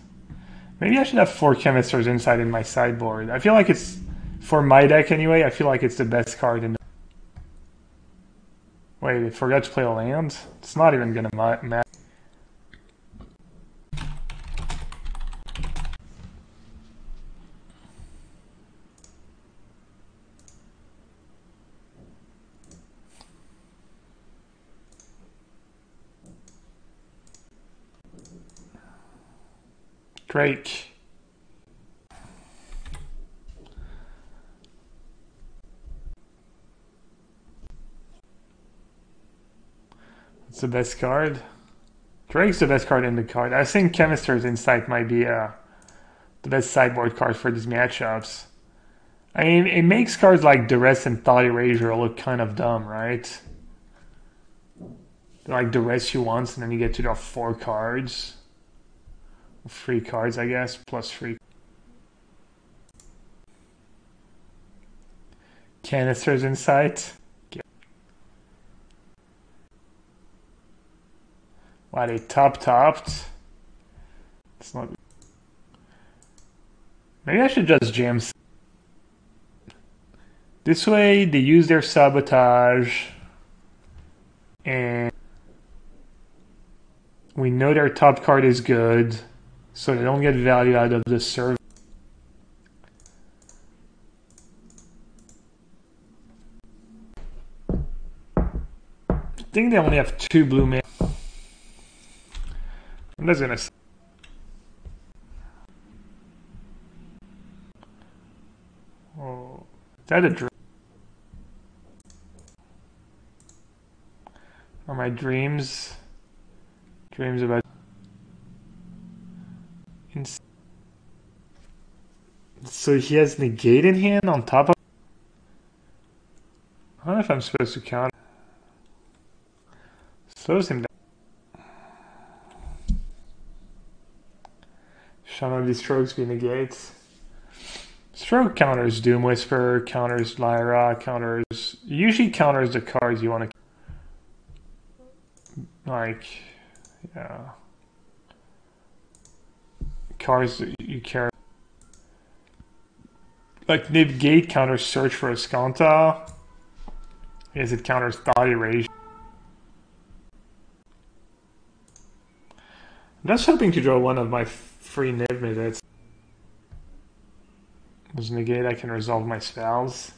Maybe I should have 4 Chemist's Insight in my sideboard. I feel like it's, for my deck anyway, I feel like it's the best card in the... Wait, they forgot to play a land? It's not even gonna matter. Drake. It's the best card. Drake's the best card in the card. I think Chemister's Insight might be the best sideboard card for these matchups. I mean, it makes cards like Duress and Thought Erasure look kind of dumb, right? Like Duress you once, and then you get to draw 4 cards. 3 cards, I guess, plus 3. Canister's Insight. Wow, they topped. It's not. Maybe I should just jam. This way, they use their sabotage, and we know their top card is good, so they don't get value out of the serve. I think they only have 2 blue mana. I'm just gonna. Oh, is that a dream? Are my dreams about? So he has negate in hand on top of. I don't know if I'm supposed to count. Slows him down. Shall of these strokes be negates? Stroke counters Doom Whisper, counters Lyra, usually counters the cards you want to, like, yeah, cards that you care. Like negate counters Search for Escanta. Yes, it counters Thought Erasure. I'm just hoping to draw one of my free Niv Mizzets. With negate, I can resolve my spells.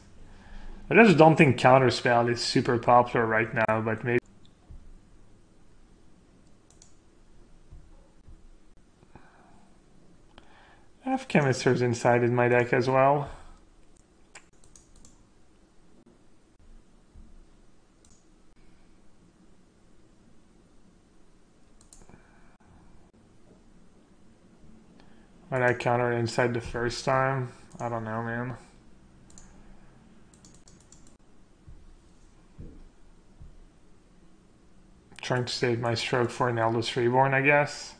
I just don't think counterspell is super popular right now, but maybe. I have Chemister's Insight in my deck as well. When I counter Insight the first time, I don't know, man. Trying to save my stroke for an Eldest Reborn, I guess.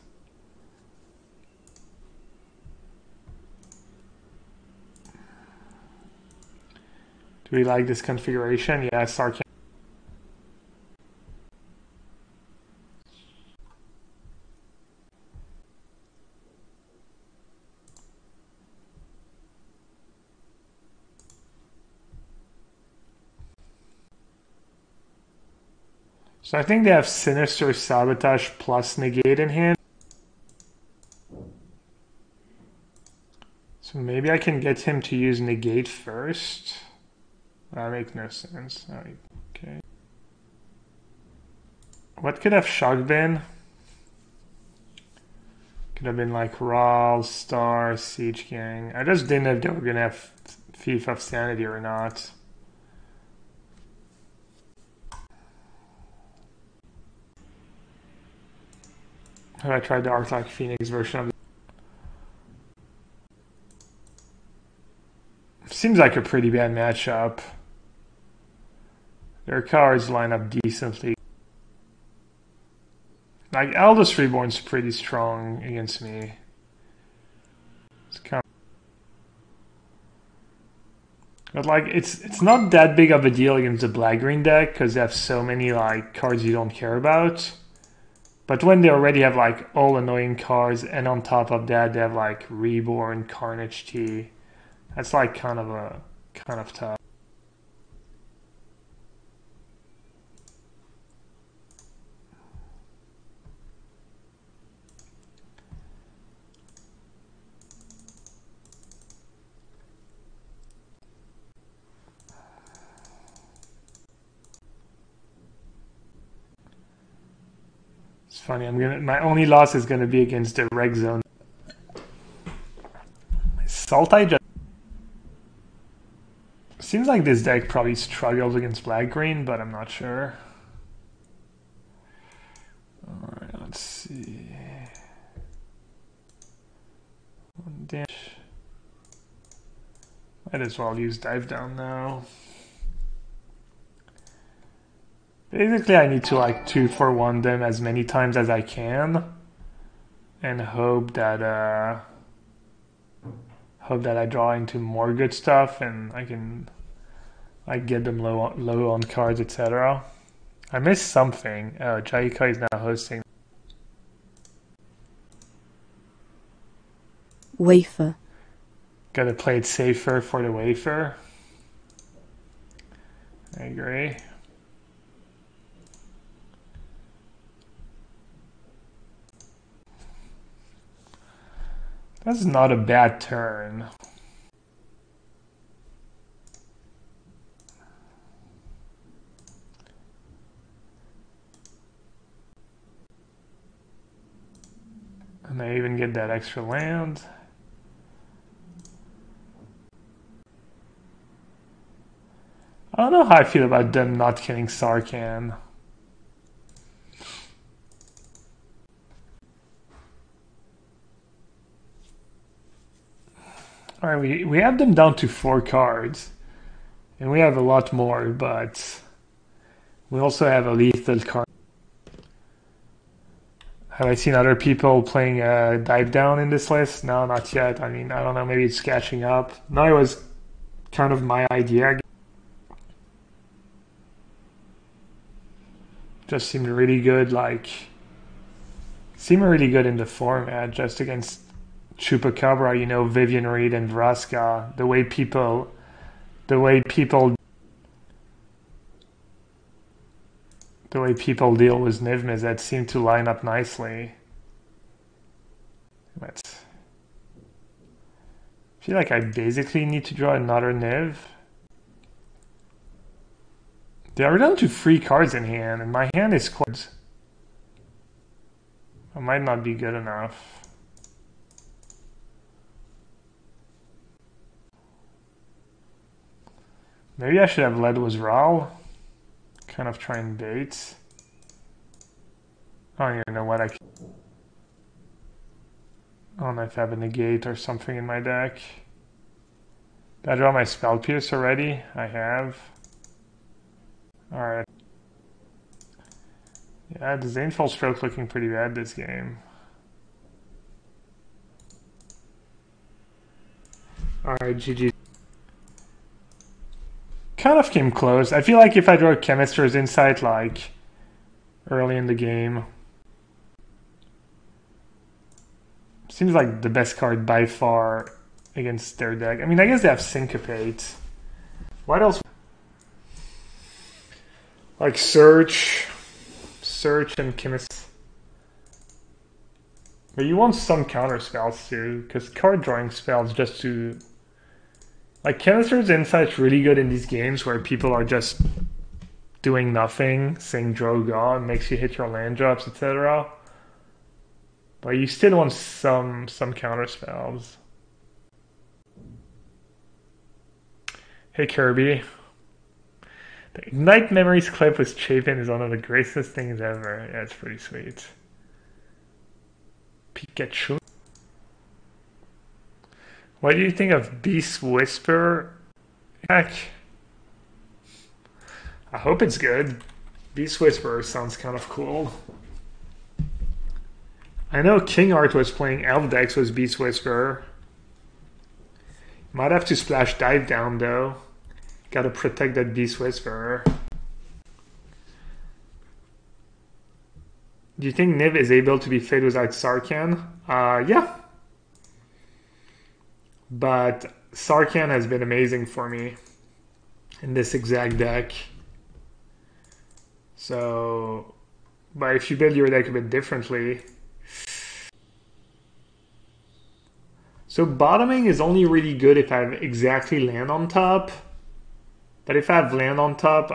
Do we like this configuration? Yes, our. So I think they have Sinister, Sabotage plus Negate in hand. So maybe I can get him to use Negate first. That makes no sense. Okay. What could have Shock been? Could have been like Rawl, Star, Siege Gang. I just didn't know if they were gonna have Thief of Sanity or not. Have I tried the Arclight Phoenix version of it? Seems like a pretty bad matchup. Their cards line up decently. Like, Eldest Reborn's pretty strong against me. It's kind of, but like, it's not that big of a deal against the black-green deck because they have so many like cards you don't care about. But when they already have like all annoying cards, and on top of that they have like Reborn, Carnage T, that's like kind of tough. funny. My only loss is gonna be against the reg zone. Sultai just seems like this deck probably struggles against black green, but I'm not sure. All right, let's see. One damage. Might as well use dive down now. Basically, I need to like 2-for-1 them as many times as I can, and hope that I draw into more good stuff and I can like get them low on cards, etc. I missed something. Oh, Jaika is now hosting. Wafer. Gotta play it safer for the wafer. I agree. That's not a bad turn. And I even get that extra land. I don't know how I feel about them not killing Sarkhan. Alright, we have them down to 4 cards. And we have a lot more, but we also have a lethal card. Have I seen other people playing dive down in this list? No, not yet. I mean, I don't know, maybe it's catching up. No, it was kind of my idea. Just seemed really good, seemed really good in the format, just against Chupacabra, you know, Vivian Reed and Vraska. The way people deal with Niv Mizzet seemed to line up nicely. I feel like I basically need to draw another Niv. They are down to 3 cards in hand, and my hand is closed. I might not be good enough. Maybe I should have led with Ral. Kind of try and bait. I don't even know what I don't know if I have a negate or something in my deck. Did I draw my Spell Pierce already? I have. Alright. Yeah, the Zaneful Stroke looking pretty bad this game. Alright, GG. Kind of came close. I feel like if I draw Chemister's Insight like early in the game, seems like the best card by far against their deck. I mean, I guess they have Syncopate. What else? Like Search and Chemist. But you want some counter spells too, because card drawing spells just to... Like, Chemister's Insight's really good in these games where people are just doing nothing, saying Droga, and makes you hit your land drops, etc. But you still want some counter spells. Hey Kirby. The Ignite Memories clip with Chapin is one of the greatest things ever. Yeah, it's pretty sweet. Pikachu. What do you think of Beast Whisper? Heck. I hope it's good. Beast Whisperer sounds kind of cool. I know King Art was playing Elf decks with Beast Whisperer. Might have to splash dive down though. Gotta protect that Beast Whisperer. Do you think Niv is able to be fed without Sarkhan? Yeah. But Sarkhan has been amazing for me in this exact deck. So, but if you build your deck a bit differently. So bottoming is only really good if I have exactly land on top. But if I have land on top,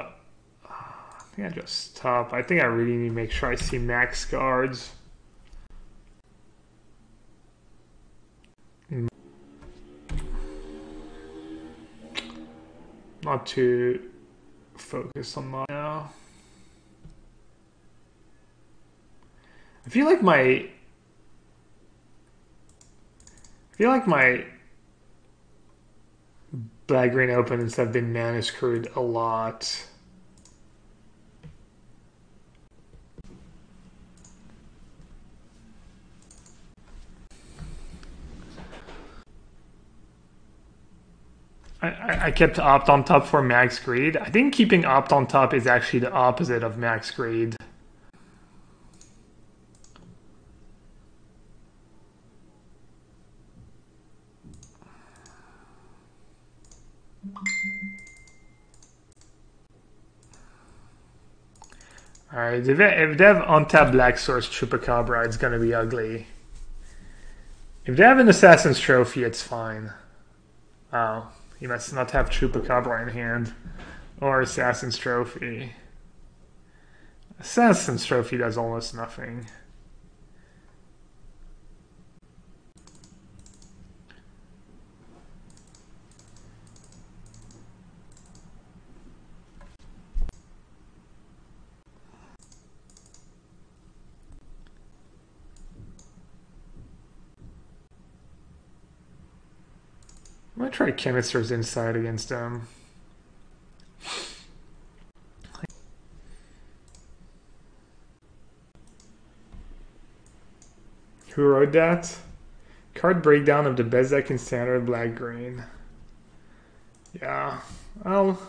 I think think I just stop. I think I really need to make sure I see max cards. Not too focused on mine now. I feel like my black-green opponents have been mana screwed a lot. I kept opt on top for max greed. I think keeping opt on top is actually the opposite of max greed. Alright, if they have untapped Black Source Chupacabra, it's gonna be ugly. If they have an Assassin's Trophy, it's fine. Oh, he must not have Chupacabra in hand. Or Assassin's Trophy. Assassin's Trophy does almost nothing. I'm gonna try Chemister's Insight against them. Who wrote that? Card breakdown of the best deck in standard black-green. Yeah, well,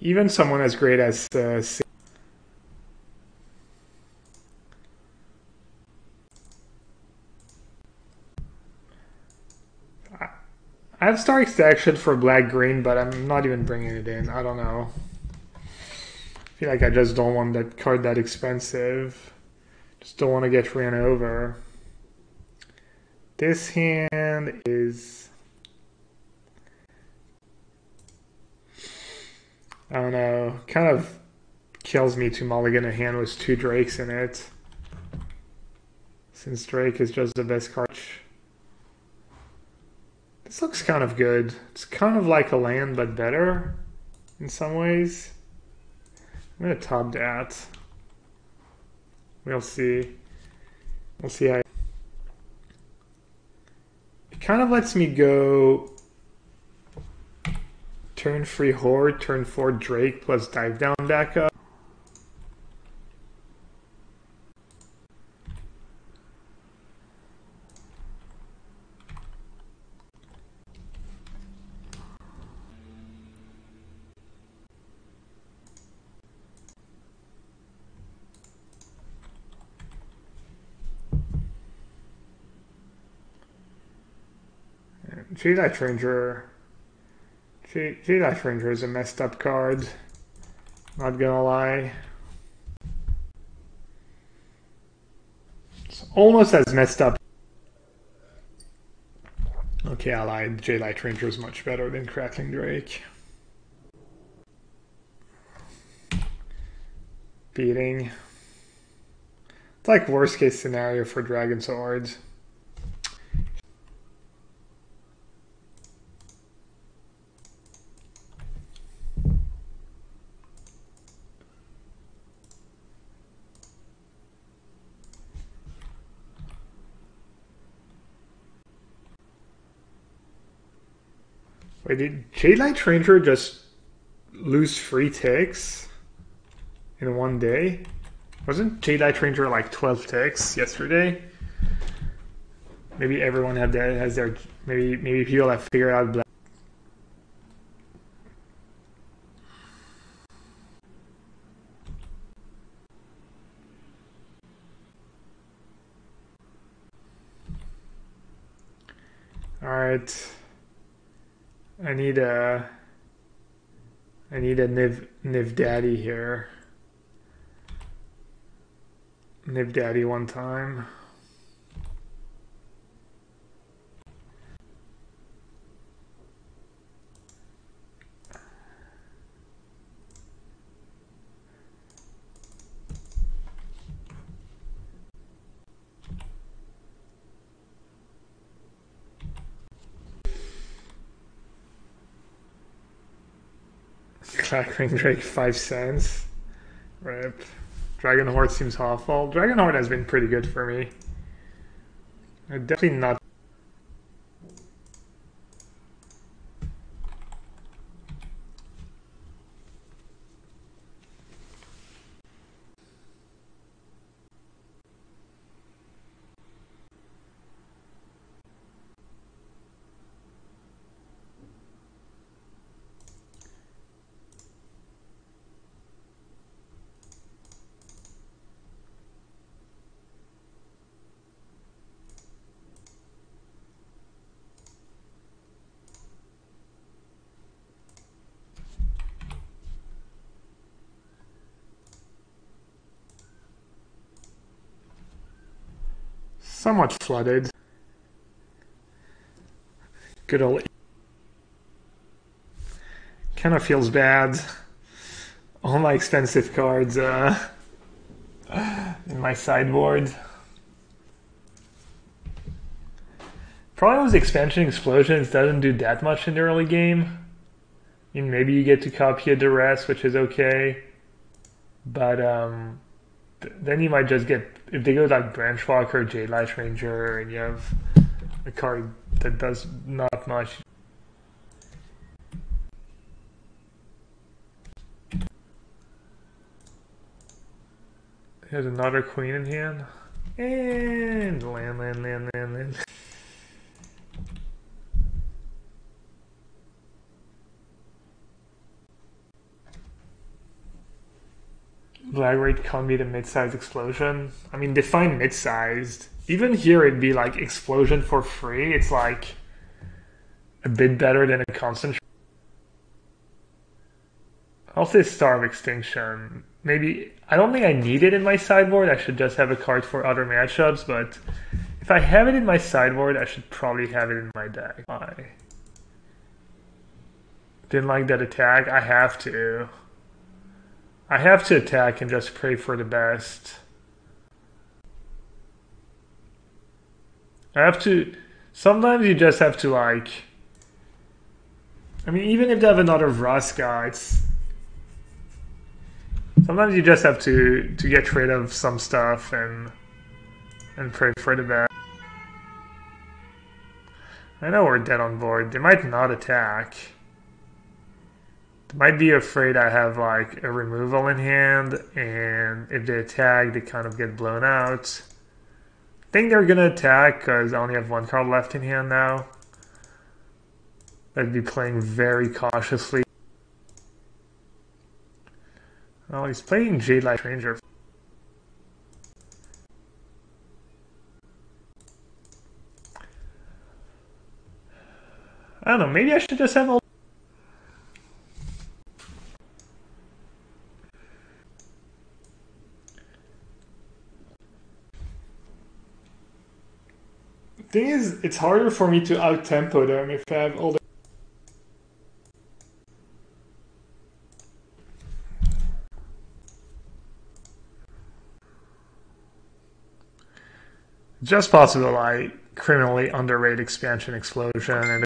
even someone as great as I have Star Extraction for black-green, but I'm not even bringing it in. I don't know. I feel like I just don't want that card that expensive. Just don't want to get ran over. This hand is... I don't know. Kind of kills me to mulligan a hand with 2 Drakes in it. Since Drake is just the best card. This looks kind of good. It's kind of like a land, but better in some ways. I'm going to top that. We'll see. We'll see how... It kind of lets me go turn 3 Horde, turn 4 Drake, plus dive down back up. Jedi Ranger is a messed up card. Not gonna lie. It's almost as messed up. Okay, I lied. Jedi Ranger is much better than Crackling Drake. Beating. It's like worst case scenario for Dragon Swords. Wait, did Jade Ranger just lose 3 ticks in one day? Wasn't Jade Ranger like 12 ticks yesterday? Maybe everyone has their maybe people have figured out black. All right. I need a Niv Daddy here. Niv Daddy one time. Clackering Drake 5 cents. Rip. Dragonhorde seems awful. Dragonhorde has been pretty good for me. Definitely not. Somewhat flooded. Good old. Kind of feels bad. All my expensive cards in my sideboard. Problem with expansion explosions doesn't do that much in the early game. I mean, maybe you get to copy a duress, which is okay. But then you might just get, if they go like Branchwalker, Jadelight Ranger, and you have a card that does not much. There's another queen in hand. And land. Flag rate can't be the mid-sized explosion. I mean, define mid-sized. Even here it'd be like explosion for free. It's like a bit better than a constant. I'll say Star of Extinction. Maybe, I don't think I need it in my sideboard. I should just have a card for other matchups, but if I have it in my sideboard, I should probably have it in my deck. I didn't like that attack. I have to. I have to attack and just pray for the best. I have to... Sometimes you just have to like... I mean, even if they have another Vraska, it's... Sometimes you just have to get rid of some stuff and pray for the best. I know we're dead on board. They might not attack. They might be afraid I have like a removal in hand, and if they attack, they kind of get blown out. I think they're gonna attack because I only have one card left in hand now. I'd be playing very cautiously. Oh, he's playing Jadelight Ranger. I don't know, maybe I should just have all... The thing is, it's harder for me to out-tempo them if I have all the... Just possible I criminally underrate expansion explosion and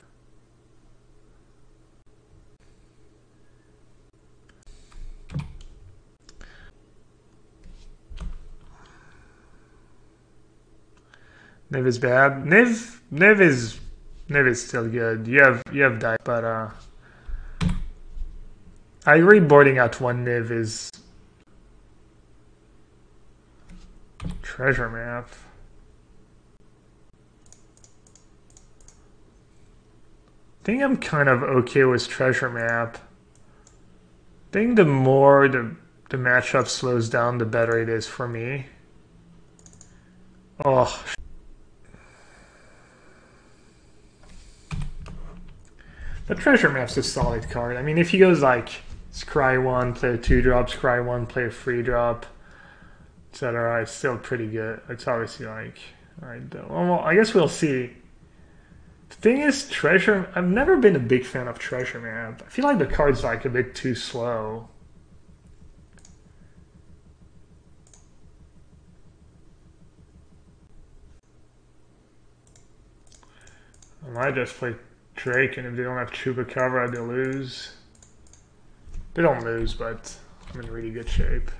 Niv is bad. Niv is still good. You have dice, but I agree boarding out one Niv is treasure map. I think I'm kind of okay with treasure map. I think the more the matchup slows down, the better it is for me. Oh. The treasure map's a solid card. I mean, if he goes like scry 1, play a 2-drop, scry 1, play a 3-drop, etc., it's still pretty good. It's obviously like, alright, well, I guess we'll see. The thing is, treasure, I've never been a big fan of treasure map. I feel like the card's like a bit too slow. I might just play Drake, and if they don't have Chupacabra, they lose. They don't lose, but I'm in really good shape.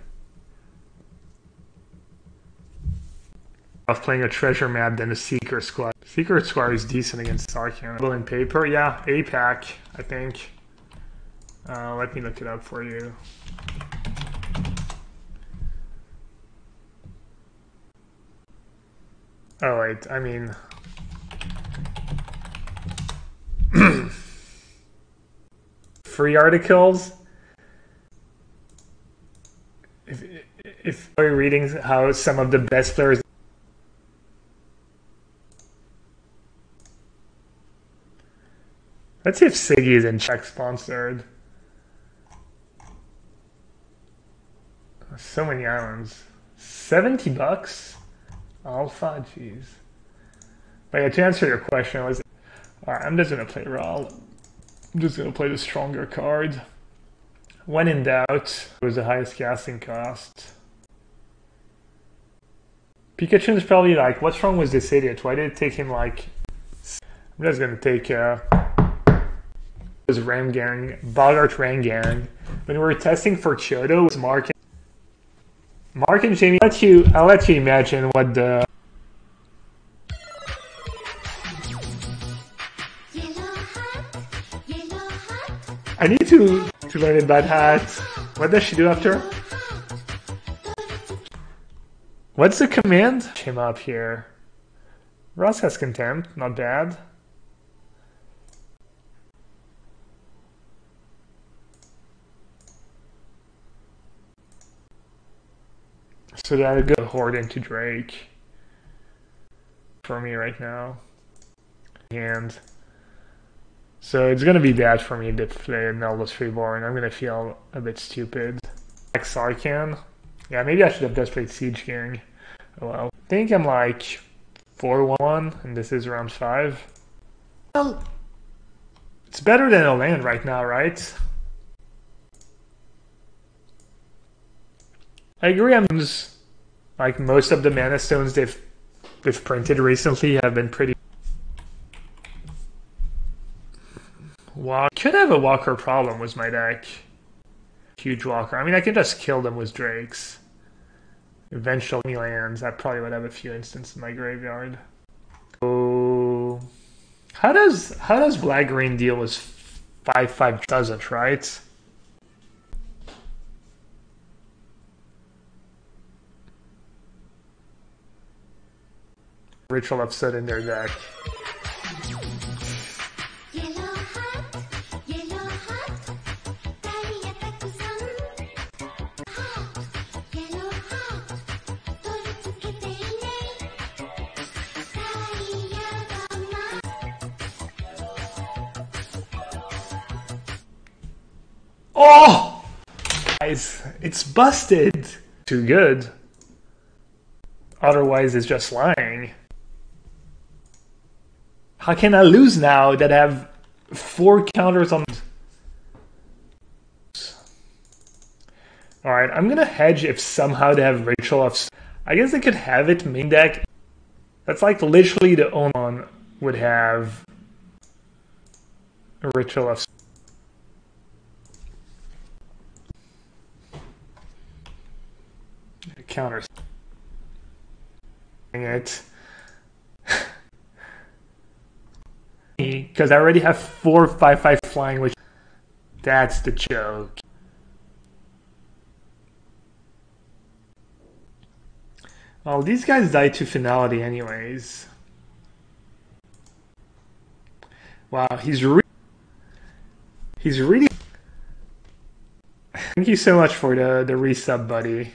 Of playing a treasure map than a Seeker Squad. Seeker Squad is decent against Sarkhan. In paper, yeah, APAC, I think. Let me look it up for you. Oh wait, I mean... free articles? If you're reading how some of the best players... Let's see if Siggy is in Czech sponsored. So many islands. 70 bucks? Alpha, jeez. But yeah, to answer your question, alright, I'm just gonna play Raw. I'm just gonna play the stronger card. When in doubt, it was the highest casting cost. Pikachu is probably like, what's wrong with this idiot? Why did it take him like... I'm just gonna take was Ramgang, Bogart Rangang. When we were testing for Kyoto, it was Mark and Jamie. I'll let you imagine what the... I need to learn about hat. What does she do after? What's the command? Him up here. Ross has contempt, not bad. So that'll go horde into Drake for me right now. And so it's gonna be bad for me to play Nelda's Reborn. I'm gonna feel a bit stupid. Sarkhan. Yeah, maybe I should have just played Siege Gang. Oh well. I think I'm like 4-1 and this is round 5. Well, it's better than a land right now, right? I agree. Like most of the mana stones they've printed recently have been pretty. Wow, could have a walker problem with my deck. Huge walker. I mean, I can just kill them with drakes. Eventually lands. I probably would have a few instances in my graveyard. Oh, how does black green deal with 5/5? Doesn't, right? Ritual upset in their deck. Oh! Guys, it's busted! Too good. Otherwise, it's just lying. How can I lose now that I have 4 counters on... Alright, I'm gonna hedge if somehow they have Ritual of... I guess they could have it main deck. That's like literally the only one would have a Ritual of... Counters. Dang it. Because I already have 4/5/5 flying, which that's the joke. Well, these guys die to finality anyways. Wow, he's really... Thank you so much for the resub, buddy.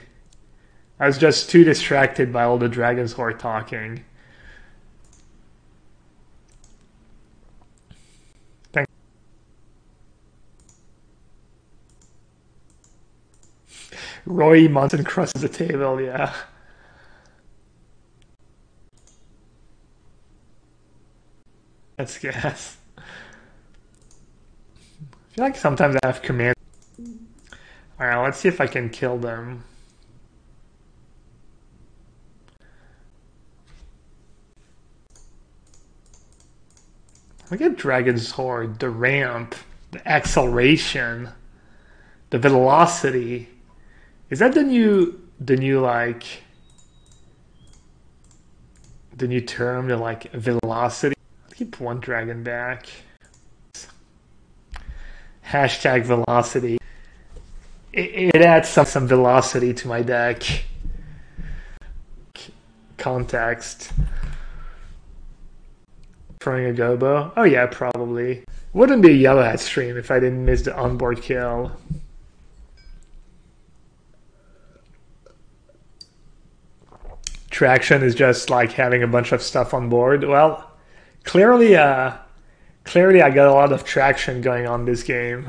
I was just too distracted by all the dragons who are talking. Thank Roy Monson crosses the table, yeah. That's gas. I feel like sometimes I have command. Alright, let's see if I can kill them. Look at Dragon's Horde, the ramp, the acceleration, The velocity. Is that the new like the new term, the like velocity? I'll keep one dragon back. Hashtag velocity. It adds some velocity to my deck. Context. Throwing a gobo? Oh yeah, probably. Wouldn't be a yellowhat stream if I didn't miss the onboard kill. Traction is just like having a bunch of stuff on board. Well, clearly I got a lot of traction going on this game.